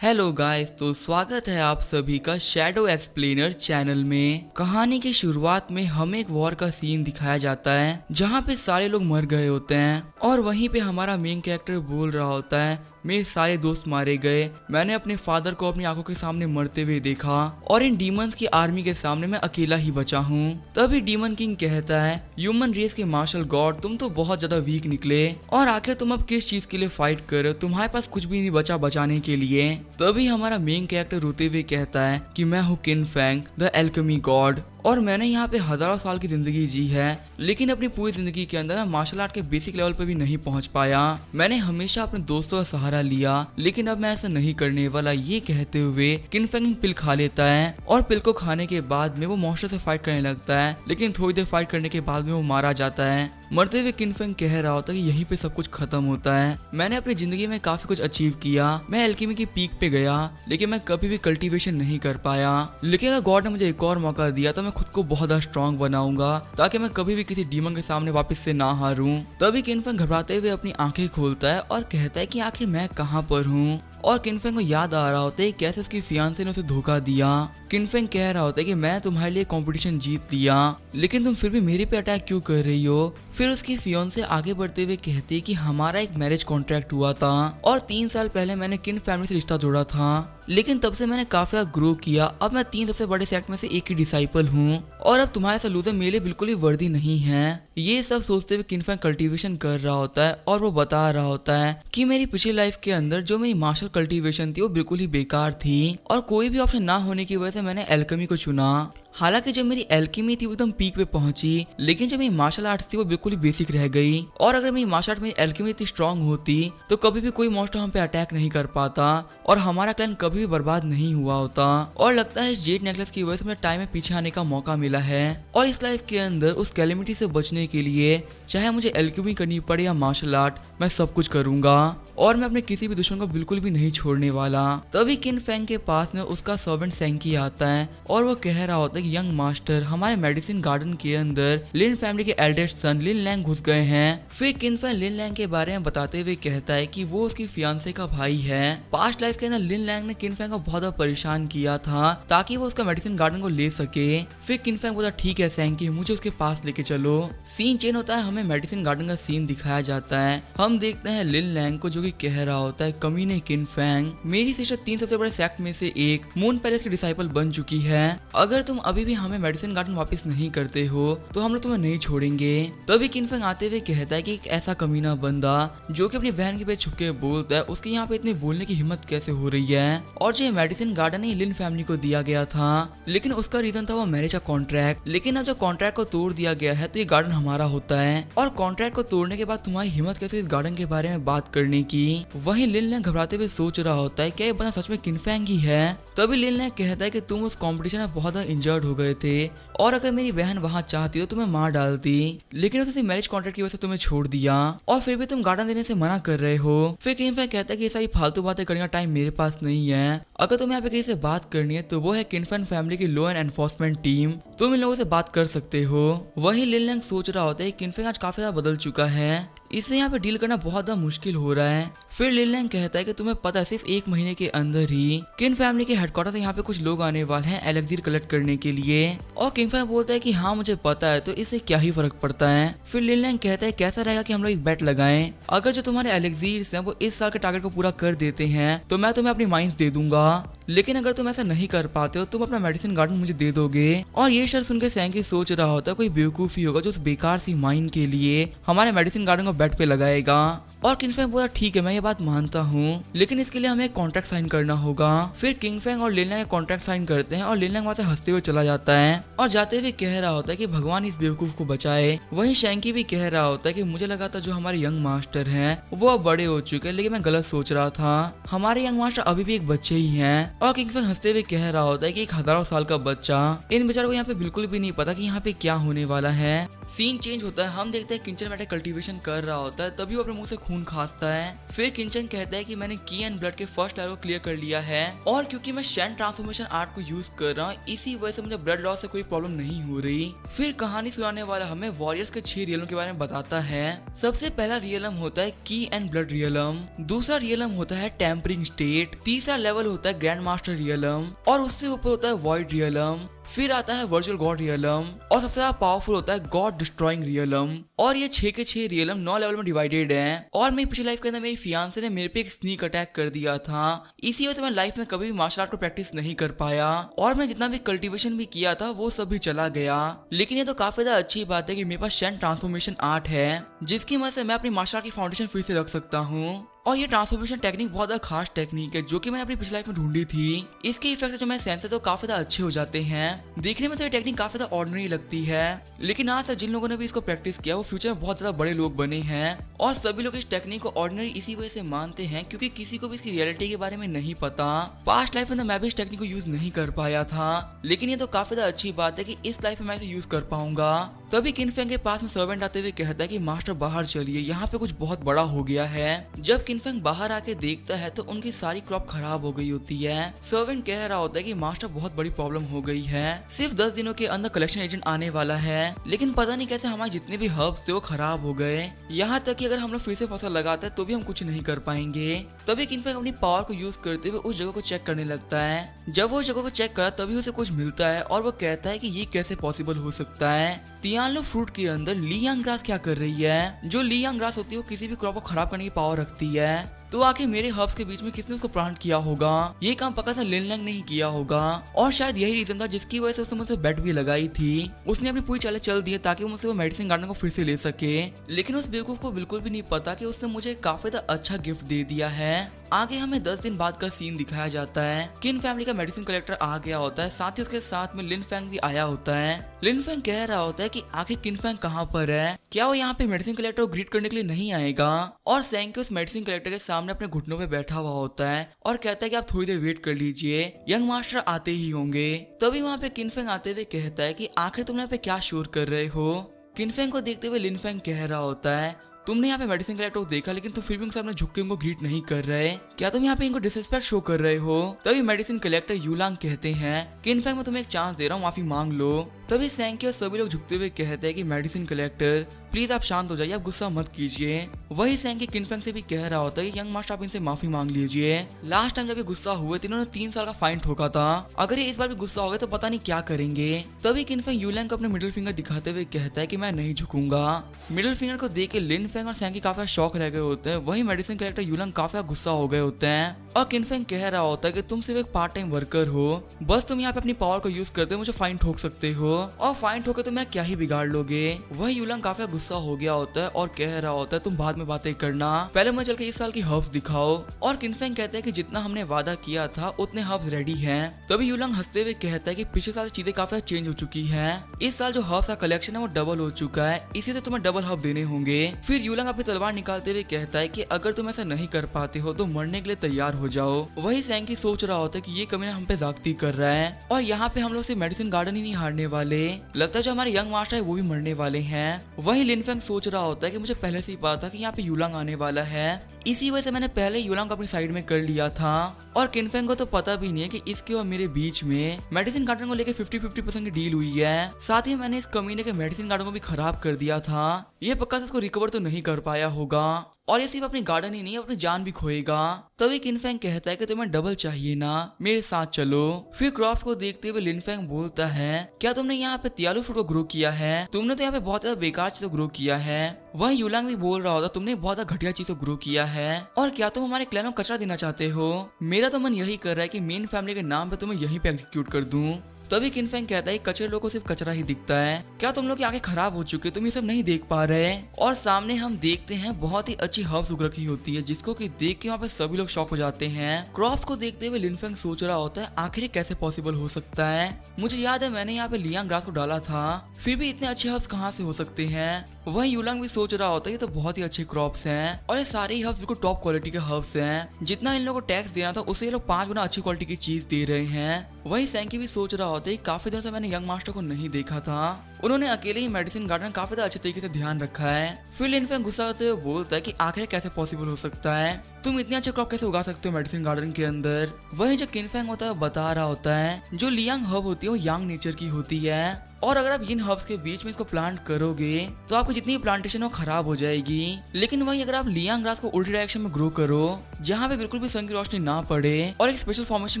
Hello guys, तो स्वागत है आप सभी का शैडो एक्सप्लेनर चैनल में। कहानी की शुरुआत में हमें एक वॉर का सीन दिखाया जाता है जहाँ पे सारे लोग मर गए होते हैं और वहीं पे हमारा मेन कैरेक्टर बोल रहा होता है मेरे सारे दोस्त मारे गए, मैंने अपने फादर को अपनी आंखों के सामने मरते हुए देखा और इन डीमंस की आर्मी के सामने मैं अकेला ही बचा हूँ। तभी डीमन किंग कहता है ह्यूमन रेस के मार्शल गॉड, तुम तो बहुत ज्यादा वीक निकले और आखिर तुम अब किस चीज के लिए फाइट कर रहे हो, तुम्हारे पास कुछ भी नहीं बचा बचाने के लिए। तभी हमारा मेन कैरेक्टर रोते हुए कहता है कि मैं हूँ किन फैंग द एल्केमी गॉड और मैंने यहाँ पे हजारों साल की जिंदगी जी है, लेकिन अपनी पूरी जिंदगी के अंदर मैं मार्शल आर्ट के बेसिक लेवल पे भी नहीं पहुंच पाया। मैंने हमेशा अपने दोस्तों का सहारा लिया, लेकिन अब मैं ऐसा नहीं करने वाला। ये कहते हुए किन फैंग पिल खा लेता है और पिल को खाने के बाद में वो मॉन्स्टर से फाइट करने लगता है, लेकिन थोड़ी देर फाइट करने के बाद में वो मारा जाता है। मरते हुए किन फैंग कह रहा होता है कि यहीं पे सब कुछ खत्म होता है। मैंने अपनी जिंदगी में काफी कुछ अचीव किया, मैं एल्केमी की पीक पे गया, लेकिन मैं कभी भी कल्टीवेशन नहीं कर पाया। लेकिन अगर गॉड ने मुझे एक और मौका दिया तो मैं खुद को बहुत ज्यादा स्ट्रांग बनाऊंगा ताकि मैं कभी भी किसी डीमन के सामने वापस से ना हारूं। तभी किन फैंग घबराते हुए अपनी आंखें खोलता है और कहता है कि आखिर मैं कहाँ पर हूँ। और किन फैंग को याद आ रहा होता है कैसे उसकी फियांसे ने उसे धोखा दिया। किन फैंग कह रहा होता है कि मैं तुम्हारे लिए कंपटीशन जीत लिया, लेकिन तुम फिर भी मेरे पे अटैक क्यों कर रही हो। फिर उसकी फियांसे आगे बढ़ते हुए कहती है कि हमारा एक मैरिज कॉन्ट्रैक्ट हुआ था और 3 साल पहले मैंने किन फैमिली से रिश्ता जोड़ा था, लेकिन तब से मैंने काफी ग्रो किया। अब मैं 3 सबसे बड़े सेक्ट में से एक ही डिसाइपल हूँ और अब तुम्हारे सा लूजर मेरे लिए बिल्कुल ही वर्दी नहीं है। ये सब सोचते हुए किन फैंग कल्टीवेशन कर रहा होता है और वो बता रहा होता है कि मेरी पिछली लाइफ के अंदर जो मेरी मार्शल कल्टीवेशन थी वो बिल्कुल ही बेकार थी और कोई भी ऑप्शन ना होने की वजह से मैंने एल्केमी को चुना। हालांकि जब मेरी एल्केमी थी वो एकदम पीक पे पहुंची, लेकिन जब मेरी मार्शल आर्ट्स थी वो बिल्कुल ही बेसिक रह गई। और अगर मेरी मार्शल आर्ट मेरी एल्केमी इतनी स्ट्रांग होती तो कभी भी कोई मॉन्स्टर हम पे अटैक नहीं कर पाता और हमारा क्लैन कभी भी बर्बाद नहीं हुआ होता। और लगता है इस जेड नेकलेस की वजह से मुझे टाइम में पीछे आने का मौका मिला है और इस लाइफ के अंदर उस कैलेमिटी से बचने के लिए चाहे मुझे एल्केमी करनी पड़े या मार्शल आर्ट, मैं सब कुछ करूंगा और मैं अपने किसी भी दुश्मन को बिल्कुल भी नहीं छोड़ने वाला। तभी किन फैंग के पास में उसका सर्वेंट सैंकी आता है और वो कह रहा होता है कि यंग मास्टर, हमारे मेडिसिन गार्डन के अंदर लिन फैमिली के एल्डेस्ट सन लिन लैंग घुस गए हैं। फिर किन फैंग लिन लैंग के बारे में बताते हुए कहता है कि वो उसकी फियांसे का भाई है। पास्ट लाइफ के अंदर लिन लैंग ने किन फैंग को बहुत ज्यादा परेशान किया था ताकि वो उसका मेडिसिन गार्डन को ले सके। फिर किन फैंग बोला ठीक है सैंकी, मुझे उसके पास लेके चलो। सीन चेंज होता है, हमें मेडिसिन गार्डन का सीन दिखाया जाता है। हम देखते हैं लिन लैंग को जो कि कह रहा होता है कमीने किन फैंग, मेरी सिस्टर 3 सबसे बड़े सेक्ट में से एक मून पैलेस की डिसाइपल बन चुकी है। अगर तुम अभी भी हमें मेडिसिन गार्डन वापस नहीं करते हो तो हम लोग तुम्हें नहीं छोड़ेंगे। तभी किन फैंग आते हुए कहता है कि एक ऐसा कमीना बंदा जो कि अपनी बहन के पे छुप के बोलता है, उसके यहाँ पे इतनी बोलने की हिम्मत कैसे हो रही है। और जो मेडिसिन गार्डन है लिन फैमिली को दिया गया था, लेकिन उसका रीजन था वो मैरिज का कॉन्ट्रैक्ट। लेकिन अब जब कॉन्ट्रैक्ट को तोड़ दिया गया है तो ये गार्डन हमारा होता है और कॉन्ट्रैक्ट को तोड़ने के बाद तुम्हारी हिम्मत कैसे इस गार्डन के बारे में बात करने की। वहीं लिन लैंग घबराते हुए सोच रहा होता है क्या ये बंदा सच में किन फैंग ही है। तभी लिन लैंग कहता है कि तुम उस कंपटीशन में बहुत ज्यादा इंजर्ड हो गए थे और अगर मेरी बहन वहां चाहती तो तुम्हें मार डालती, लेकिन उसने मैरिज कॉन्ट्रैक्ट की वजह से तुम्हें छोड़ दिया और फिर भी तुम गार्डन देने से मना कर रहे हो। फिर किन फैंग कहता है कि ये सारी फालतू बातें करने का टाइम मेरे पास नहीं है। अगर तुम्हें यहाँ पे किसी से बात करनी है तो वो है किन फैंग फैमिली की लॉ एंड एनफोर्समेंट टीम, तुम इन लोगों से बात कर सकते हो। वही लिन लैंग सोच रहा होता है किन फैंग आज काफी ज्यादा बदल चुका है, इससे यहाँ पे डील करना बहुत ज्यादा मुश्किल हो रहा है। फिर लिन लैंग कहता है कि तुम्हें पता है सिर्फ 1 महीने के अंदर ही किन फैमिली के हेडक्वार्टर से यहाँ पे कुछ लोग आने वाले हैं एलेक्सीर कलेक्ट करने के लिए। और किंग फैंग बोलता है कि हाँ मुझे पता है, तो इससे क्या ही फर्क पड़ता है। फिर लिन लैंग कहता है कैसा रहेगा कि हम लोग एक बेट लगाएं, अगर जो तुम्हारे एलेक्सीर्स हैं वो इस साल के टारगेट को पूरा कर देते हैं तो मैं तुम्हें अपनी माइंस दे दूंगा, लेकिन अगर तुम ऐसा नहीं कर पाते हो तुम अपना मेडिसिन गार्डन मुझे दे दोगे। और ये शर्त सुनकर सैंकी सोच रहा होता है कोई बेवकूफी होगा जो उस बेकार सी माइन के लिए हमारे मेडिसिन गार्डन को बेट पे लगाएगा। और किंग फैंग बोला ठीक है मैं ये बात मानता हूँ, लेकिन इसके लिए हमें एक कॉन्ट्रैक्ट साइन करना होगा। फिर किंग फैंग और लिन लैंग कॉन्ट्रैक्ट साइन करते हैं और लिन लैंग वहां से हंसते हुए चला जाता है और जाते हुए कह रहा होता है कि भगवान इस बेवकूफ को बचाए। वहीं शैंकी भी कह रहा होता है कि मुझे लगा था जो हमारे यंग मास्टर हैं वो अब बड़े हो चुके हैं, लेकिन मैं गलत सोच रहा था, हमारे यंग मास्टर अभी भी एक बच्चे ही हैं। और किंग फैंग हंसते हुए कह रहा होता है कि एक हजारों साल का बच्चा, इन बेचारों को यहाँ पे बिल्कुल भी नहीं पता कि यहाँ पे क्या होने वाला है। सीन चेंज होता है, हम देखते हैं किंचन बैठे कल्टीवेशन कर रहा होता है, तभी वो अपने मुंह से खून खांसता है। फिर किंचन कहता है कि मैंने की एंड ब्लड के फर्स्ट लेवल को क्लियर कर लिया है और क्योंकि मैं शेन ट्रांसफॉर्मेशन आर्ट को यूज कर रहा हूँ इसी वजह से मुझे ब्लड लॉस से कोई प्रॉब्लम नहीं हो रही। फिर कहानी सुनाने वाला हमें वॉरियर्स के 6 रियलम के बारे में बताता है। सबसे पहला रियलम होता है की एंड ब्लड रियलम, दूसरा रियलम होता है टेम्परिंग स्टेट, तीसरा लेवल होता है ग्रैंड मास्टर रियलम और उससे ऊपर होता है वॉइड रियलम। फिर आता है वर्चुअल गॉड रियलम और सबसे ज्यादा पावरफुल होता है गॉड डिस्ट्रॉइंग रियलम। और ये 6 के 6 रियलम 9 लेवल में डिवाइडेड हैं। और मेरी पिछली लाइफ के अंदर मेरी फियांसे ने मेरे पे एक स्नीक अटैक कर दिया था, इसी वजह से मैं लाइफ में कभी भी मार्शल आर्ट को प्रैक्टिस नहीं कर पाया और मैं जितना भी कल्टीवेशन भी किया था वो सब भी चला गया। लेकिन ये तो काफी ज्यादा अच्छी बात है कि मेरे पास शेन ट्रांसफॉर्मेशन आर्ट है जिसकी मदद से मैं अपनी मार्शल आर्ट की फाउंडेशन फिर से रख सकता हूँ। और ये ट्रांसफॉर्मेशन टेक्निक बहुत ज्यादा खास टेक्निक है जो कि मैंने अपनी पिछली लाइफ में ढूंढी थी। इसके इफेक्ट जो मैं सेंस है तो काफी ज्यादा अच्छे हो जाते हैं। देखने में तो ये टेक्निक काफी ज्यादा ऑर्डिनरी लगती है लेकिन आज तक जिन लोगों ने भी इसको प्रैक्टिस किया वो फ्यूचर में बहुत ज्यादा बड़े लोग बने हैं। और सभी लोग इस टेक्निक को ऑर्डिनरी इसी वजह से मानते हैं क्योंकि किसी को भी इसकी रियलिटी के बारे में नहीं पता। पास्ट लाइफ में तो मैं भी इस टेक्निक को यूज नहीं कर पाया था लेकिन ये तो काफी ज्यादा अच्छी बात है कि इस लाइफ में मैं इसे यूज कर पाऊंगा। तभी किनफेंग के पास में सर्वेंट आते हुए कहता है कि मास्टर बाहर चलिए, यहाँ पे कुछ बहुत बड़ा हो गया है। जब किनफेंग बाहर आके देखता है तो उनकी सारी क्रॉप खराब हो गई होती है। सर्वेंट कह रहा होता है कि मास्टर बहुत बड़ी प्रॉब्लम हो गई है, सिर्फ 10 दिनों के अंदर कलेक्शन एजेंट आने वाला है लेकिन पता नहीं कैसे हमारे जितने भी हर्ब्स थे वो खराब हो गए। यहाँ तक कि अगर हम लोग फिर से फसल लगाते हैं तो भी हम कुछ नहीं कर पाएंगे। तभी किनफेंग अपनी पावर को यूज करते हुए उस जगह को चेक करने लगता है। जब वो उस जगह को चेक करा तभी उसे कुछ मिलता है और वो कहता है कि ये कैसे पॉसिबल हो सकता है। तियानलो फ्रूट के अंदर लियांग ग्रास क्या कर रही है? जो लियांग ग्रास होती है वो किसी भी क्रॉप को खराब करने की पावर रखती है। तो आखिर मेरे हर्ब्स के बीच में किसने उसको प्लांट किया होगा? ये काम पक्का से लिन लैंग नहीं किया होगा और शायद यही रीजन था जिसकी वजह से उसने मुझसे बेट भी लगाई थी। उसने अपनी पूरी चालें चल दी ताकि वो मुझसे वो मेडिसिन गार्डन को फिर से ले सके। लेकिन उस बेवकूफ को बिल्कुल भी नहीं पता कि उसने मुझे काफी अच्छा गिफ्ट दे दिया है। आगे हमें 10 दिन बाद का सीन दिखाया जाता है। किन फैमिली का मेडिसिन कलेक्टर आ गया होता है, साथ ही उसके साथ में लिन फैंग भी आया होता है। लिन फैंग कह रहा होता है कि आखिर किन फैंग कहाँ पर है, क्या वो यहाँ पे मेडिसिन कलेक्टर को ग्रीट करने के लिए नहीं आएगा? और सैंग के उस मेडिसिन कलेक्टर के सामने अपने घुटनों पे बैठा हुआ होता है और कहता है कि आप थोड़ी देर वेट कर लीजिए, यंग मास्टर आते ही होंगे। तभी वहाँ पे किन फैंग आते हुए कहता है कि आखिर तुम यहाँ पे क्या शोर कर रहे हो? किन फैंग को देखते हुए लिन फैंग कह रहा होता है तुमने यहाँ पे मेडिसिन कलेक्टर को देखा लेकिन तुम फिर भी उनके सामने झुक के उनको ग्रीट नहीं कर रहे, क्या तुम यहाँ पे इनको डिसरिस्पेक्ट शो कर रहे हो? तभी मेडिसिन कलेक्टर यूलांग कहते हैं कि इनफैक्ट मैं तुम्हें एक चांस दे रहा हूँ, माफी मांग लो। तभी सैंकी और सभी लोग झुकते हुए कहते हैं कि मेडिसिन कलेक्टर प्लीज आप शांत हो जाइए, आप गुस्सा मत कीजिए। वही सैंकी किनफेंग से भी कह रहा होता है कि यंग मास्टर आप इनसे माफी मांग लीजिए। लास्ट टाइम जब ये गुस्सा हुए थे इन्होंने 3 साल का फाइन ठोका था, अगर ये इस बार भी गुस्सा हो गए तो पता नहीं क्या करेंगे। तभी किनफेंग यूलैंग को अपने मिडिल फिंगर दिखाते हुए कहता है कि मैं नहीं झुकूंगा। मिडिल फिंगर को देख के लिन फेंग और सैंकी काफी शौक रह गए होते हैं। वही मेडिसिन कलेक्टर यूलैंग काफी गुस्सा हो गए होते हैं और किनफेंग कह रहा होता है कि तुम सिर्फ एक पार्ट टाइम वर्कर हो, बस तुम यहाँ पे अपनी पावर को यूज करते मुझे फाइन ठोक सकते हो और फाइन ठोके तो मेरा क्या ही बिगाड़ लोगे। वही यूलैंग काफी गुस्सा हो गया होता है और कह रहा होता है तुम बाद में बातें करना, पहले मुझे चल के इस साल की हर्ब्स दिखाओ। और किनफेंग कहते हैं कि जितना हमने वादा किया था उतने हर्ब्स रेडी हैं। तभी यूलैंग हंसते हुए कहता है कि पिछले साल चीजें काफी चेंज हो चुकी हैं, इस साल जो हर्ब्स का कलेक्शन है वो डबल हो चुका है, इसी से तुम्हें डबल हर्ब देने होंगे। फिर यूलैंग अपनी तलवार निकालते हुए कहता है कि अगर तुम ऐसा नहीं कर पाते हो तो मरने के लिए तैयार हो जाओ। वही सैंकी सोच रहा होता है कि ये कमीना हम पे जागती कर रहा है और यहाँ पे हम लोग सिर्फ मेडिसिन गार्डन ही नहीं हारने वाले, लगता है जो हमारे यंग मास्टर है वो भी मरने वाले हैं। वही लिनफेंग सोच रहा होता है कि मुझे पहले से ही पता था कि यहाँ पे यूलांग आने वाला है, इसी वजह से मैंने पहले यूलांग को अपनी साइड में कर लिया था। और किनफेंग को तो पता भी नहीं है कि इसके और मेरे बीच में मेडिसिन गार्डन को लेकर 50-50% की डील हुई है। साथ ही मैंने इस कमीने के मेडिसिन गार्डन को भी खराब कर दिया था, ये पक्का से इसको रिकवर तो नहीं कर पाया होगा और ये सिर्फ अपनी गार्डन ही नहीं अपनी जान भी खोएगा। तभी किनफेंग कहता है कि तुम्हें डबल चाहिए ना, मेरे साथ चलो। फिर क्रॉप्स को देखते हुए लिनफेंग बोलता है क्या तुमने यहाँ पे तियालू फ्रूट को ग्रो किया है? तुमने तो यहाँ पे बहुत ज्यादा बेकार चीज को ग्रो किया है। वही यूलांग भी बोल रहा होता तुमने बहुत ज्यादा घटिया चीज को ग्रो किया है और क्या तुम हमारे क्लैन को कचरा देना चाहते हो? मेरा तो मन यही कर रहा है कि मेन फैमिली के नाम पे तुम्हें यहीं पे एग्जीक्यूट कर दूं। तभी किनफेंग कहता है कचरे लोगों को सिर्फ कचरा ही दिखता है, क्या तुम लोग की आंखें खराब हो चुकी है, तुम ये सब नहीं देख पा रहे? और सामने हम देखते हैं बहुत ही अच्छी हर्ब्स उग रखी होती है जिसको कि देख के वहाँ पे सभी लोग शॉक हो जाते हैं। क्रॉप्स को देखते हुए लिनफेंग सोच रहा होता है आखिर कैसे पॉसिबल हो सकता है, मुझे याद है मैंने यहाँ पे लियांग ग्रास को डाला था, फिर भी इतने अच्छे हर्ब्स कहाँ से हो सकते हैं। वही यूलांग भी सोच रहा होता है ये तो बहुत ही अच्छे क्रॉप्स हैं और ये सारे ही हर्ब्स बिल्कुल टॉप क्वालिटी के हर्ब्स हैं, जितना इन लोगों को टैक्स देना था उससे ये लोग 5 गुना अच्छी क्वालिटी की चीज दे रहे हैं। वही सैंकी भी सोच रहा होता है काफी दिनों से मैंने यंग मास्टर को नहीं देखा था, उन्होंने अकेले ही मेडिसिन गार्डन काफी ज्यादा अच्छे तरीके से ध्यान रखा है। फिर लिनफेंग गुस्सा होते हुए बोलता है कि आखिर कैसे पॉसिबल हो सकता है, तुम इतने अच्छे क्रॉप कैसे उगा सकते हो मेडिसिन गार्डन के अंदर। वही जो किनफेंग होता है बता रहा होता है जो लियांग हर्ब होती है वो यांग नेचर की होती है, और अगर आप इन हर्ब्स के बीच में इसको प्लांट करोगे तो आपकी जितनी प्लांटेशन वो खराब हो जाएगी। लेकिन वही अगर आप लियांग ग्रास को उल्टी डायरेक्शन में ग्रो करो जहाँ पे बिल्कुल भी सन की रोशनी ना पड़े और एक स्पेशल फॉर्मेशन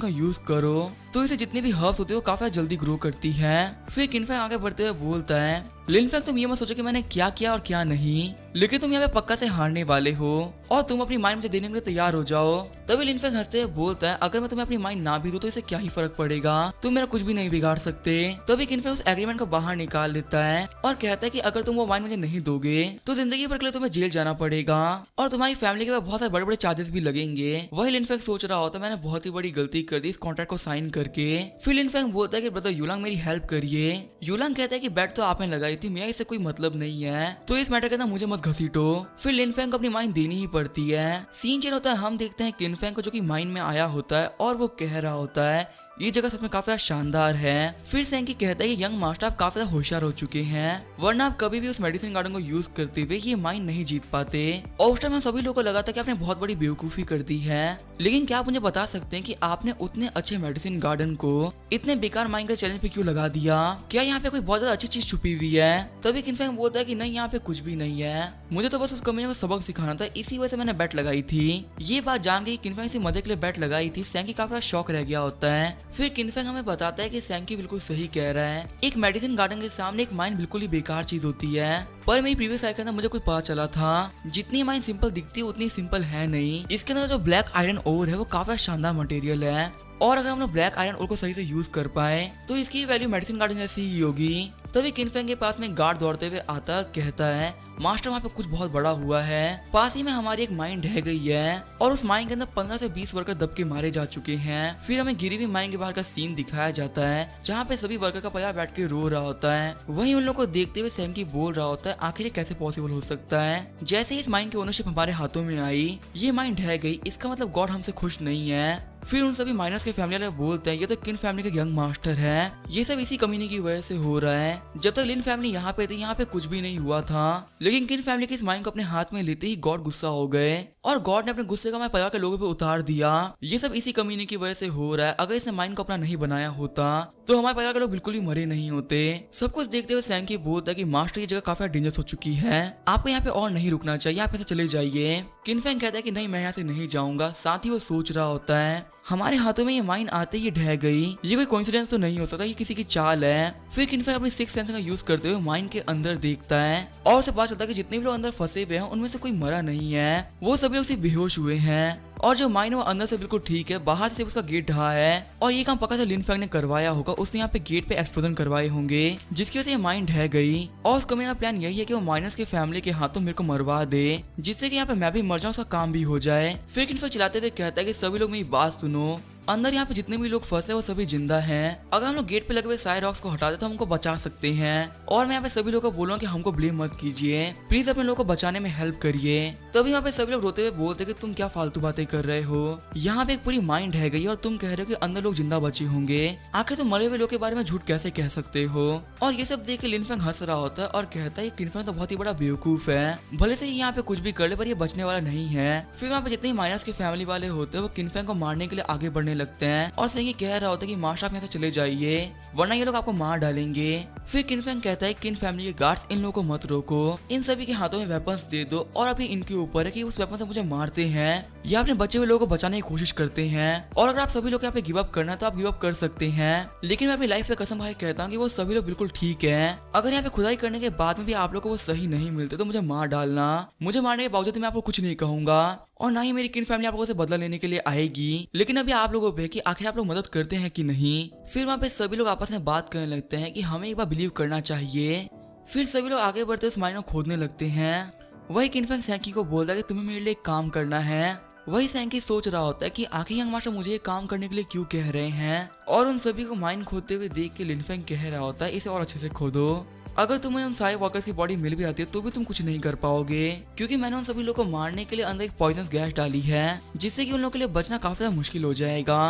का यूज करो तो इसे जितने भी हर्ब्स होते हैं वो काफी जल्दी ग्रो करती है। फिर किनफेंग आगे बढ़ते हुए बोलता है लिनफेंग तुम ये मत सोचो कि मैंने क्या किया और क्या नहीं, लेकिन तुम यहाँ पे पक्का से हारने वाले हो और तुम अपनी माइंड मुझे देने के लिए तैयार हो जाओ। तभी लिनफेंग हंसते हुए बोलता है अगर मैं तुम्हें अपनी माइंड ना भी दूं तो इससे क्या ही फर्क पड़ेगा, तुम मेरा कुछ भी नहीं बिगाड़ सकते। तभी किनफेंग उस एग्रीमेंट को बाहर निकाल लेता है और कहता है कि अगर तुम वो माइंड मुझे नहीं दोगे तो जिंदगी भर के लिए तुम्हें जेल जाना पड़ेगा और तुम्हारी फैमिली के बहुत सारे बड़े बड़े चार्जेस भी लगेंगे। वही लिनफेंग सोच रहा होता है मैंने बहुत ही बड़ी गलती कर दी इस कॉन्ट्रैक्ट को साइन करके। फिर लिनफेंग बोलता है कि ब्रदर यूलांग मेरी हेल्प करिए। यूलांग कहता है कि बेट तो आपने लगाई थी, मेरा इससे कोई मतलब नहीं है, तो इस मैटर के अंदर मुझे मत घसीटो। फिर लिनफेंग को अपनी माइंड देनी ही पड़ती है। सीन चेंज होता है, हम देखते हैं किनफेंग को जो कि माइंड में आया होता है और वो कह रहा होता है ये जगह सच में काफी शानदार है। फिर सेंकी कहता है कि यंग मास्टर आप काफी होशियार हो चुके हैं, वरना आप कभी भी उस मेडिसिन गार्डन को यूज करते हुए ये माइंड नहीं जीत पाते। और उस टाइम हम सभी लोगों को लगा था कि आपने बहुत बड़ी बेवकूफी कर दी है, लेकिन क्या आप मुझे बता सकते हैं कि आपने उतने अच्छे मेडिसिन गार्डन को इतने बेकार माइंड के चैलेंज पे क्यों लगा दिया? क्या यहाँ पे कोई बहुत ज्यादा अच्छी चीज छुपी हुई है? तभी किनफेंग बोलता है कि नहीं यहाँ पे कुछ भी नहीं है, मुझे तो बस उस कमीने को सबक सिखाना था, इसी वजह से मैंने बेट लगाई थी। ये बात जान के किनफेंग से मदद के लिए बेट लगाई थी, सेंकी काफी शौक रह गया होता है। फिर किनफेंग हमें बताता है कि सेंकी बिल्कुल सही कह रहा है, एक मेडिसिन गार्डन के सामने एक माइंड बिल्कुल ही बेकार चीज होती है। पर मेरी प्रीवियस लाइफ के अंदर मुझे कुछ पता चला था जितनी माइंड सिंपल दिखती है उतनी सिंपल है नहीं। इसके अंदर जो ब्लैक आयरन ओर है वो काफी शानदार मटेरियल है और अगर हम लोग ब्लैक आयरन ओर को सही से यूज कर पाए तो इसकी वैल्यू मेडिसिन गार्डन जैसी ही होगी। तभी किनफेंग के पास में गार्ड दौड़ते हुए आता है और कहता है मास्टर वहाँ पे कुछ बहुत बड़ा हुआ है, पास ही में हमारी एक माइंड रह गई है और उस माइंड के अंदर 15 से 20 वर्कर दब के मारे जा चुके हैं। फिर हमें गिरी हुई माइंड के बाहर का सीन दिखाया जाता है जहाँ पे सभी वर्कर का परिवार बैठ के रो रहा होता है। वहीं उन लोगों को देखते हुए सेंकी बोल रहा होता है आखिर ये कैसे पॉसिबल हो सकता है, जैसे ही इस माइंड की ओनरशिप हमारे हाथों में आई ये माइंड रह गई, इसका मतलब गॉड हमसे खुश नहीं है। फिर उन सभी माइनर्स के फैमिली वाले बोलते हैं ये तो किन फैमिली का यंग मास्टर है, ये सब इसी कमीने की वजह से हो रहा है। जब तक लिन फैमिली यहाँ पे थी यहाँ पे कुछ भी नहीं हुआ था, लेकिन किन फैमिली के इस माइंड को अपने हाथ में लेते ही गॉड गुस्सा हो गए और गॉड ने अपने गुस्से का हमारे परिवार के लोगों पे उतार दिया। ये सब इसी कमीने की वजह से हो रहा है, अगर इसने माइंड को अपना नहीं बनाया होता तो हमारे परिवार के लोग बिल्कुल ही मरे नहीं होते। सब कुछ देखते हुए सेंकी बोलता है कि मास्टर ये जगह काफी डेंजरस हो चुकी है, आपको यहाँ पे और नहीं रुकना चाहिए, आप ऐसे चले जाइए। किनफेंग कहता है कि नहीं मैं यहाँ से नहीं जाऊंगा। साथ ही वो सोच रहा होता है हमारे हाथों में ये माइंड आते ही ढह गई, ये कोई कोइंसिडेंस तो नहीं हो सकता, ये किसी की चाल है। फिर किनफेंग अपनी सिक्स सेंस का यूज करते हुए माइंड के अंदर देखता है और उसे पता चलता है कि जितने भी लोग अंदर फंसे हुए हैं उनमें से कोई मरा नहीं है, वो सभी लोग सिर्फ बेहोश हुए हैं और जो माइंड वो अंदर से बिल्कुल ठीक है, बाहर से उसका गेट ढहा है और ये काम पक्का से लिन फेंग ने करवाया होगा, उसने यहाँ पे गेट पे एक्सप्लोजन करवाए होंगे जिसकी वजह से ये माइंड ढह गई। और उसका मेरा प्लान यही है कि वो माइनर्स के फैमिली के हाथों मेरे को मरवा दे जिससे कि यहाँ पे मैं भी मर जाऊँ, उसका काम भी हो जाए। फिर किनफेंग चिल्लाते हुए कहता है कि सभी लोग मेरी बात सुनो, अंदर यहाँ पे जितने भी लोग फंसे वो सभी जिंदा हैं, अगर हम लोग गेट पे लगे हुए सारे रॉक्स को हटा दे तो हमको बचा सकते हैं। और मैं यहाँ पे सभी लोगों को बोलूँ कि हमको ब्लेम मत कीजिए, प्लीज अपने लोगों को बचाने में हेल्प करिए। तभी यहाँ पे सभी लोग रोते हुए बोलते कि तुम क्या फालतू बातें कर रहे हो, यहाँ पे एक पूरी माइंड रह गई और तुम कह रहे हो कि अंदर लोग जिंदा बचे होंगे, आखिर तुम मरे हुए लोग के बारे में झूठ कैसे कह सकते हो। और ये सब देख के लिन फेंग हंस रहा होता है और कहता है किनफेंग तो बहुत ही बड़ा बेवकूफ है, भले से यहाँ पे कुछ भी कर ले पर ये बचने वाला नहीं है। फिर वहाँ पे जितने माइनर्स के फैमिली वाले होते हैं वो किनफेंग को मारने के लिए आगे बढ़ने लगते हैं और ये कह रहा होता है कि मास्टर आप यहाँ से चले जाइए वरना ये लोग आपको मार डालेंगे। फिर किनफेंग कहता है किन फैमिली के गार्ड्स इन लोगों को मत रोको, इन सभी के हाथों में वेपन्स दे दो और अभी इनके ऊपर है कि उस वेपन से मुझे मारते हैं या अपने बचे हुए लोगों को बचाने की कोशिश करते हैं। और अगर आप सभी लोग यहाँ पे गिव अप करना है तो आप गिव अप कर सकते हैं, लेकिन मैं अपनी लाइफ पे कसम भाई कहता हूँ कि वो सभी लोग बिल्कुल ठीक है। अगर यहाँ पे खुदाई करने के बाद में भी आप लोग को वो सही नहीं मिलते तो मुझे मार डालना, मुझे मारने के बावजूद मैं आपको कुछ नहीं कहूंगा और ना ही मेरी किन फैमिली आप लोगों से बदला लेने के लिए आएगी। लेकिन अभी आप लोगों पे कि आखिर आप लोग मदद करते हैं कि नहीं। फिर वहाँ पे सभी लोग आपस में बात करने लगते हैं कि हमें एक बार बिलीव करना चाहिए। फिर सभी लोग आगे बढ़ते उस माइंड को खोदने लगते हैं। वही किनफेंग सैंकी को बोलता है कि तुम्हें मेरे लिए काम करना है। वही सैंकी सोच रहा होता है कि आखिर यंग मास्टर मुझे काम करने के लिए क्यों कह रहे हैं और उन सभी को माइंड खोदते हुए देख के लिनफेंग कह रहा होता है इसे और अच्छे से खोदो, अगर तुम्हें उन सारे वर्कर्स की बॉडी मिल भी आती है तो भी तुम कुछ नहीं कर पाओगे क्योंकि मैंने उन सभी लोगों को मारने के लिए अंदर एक पॉइजनस गैस डाली है जिससे कि उन लोगों के लिए बचना काफी ज्यादा मुश्किल हो जाएगा।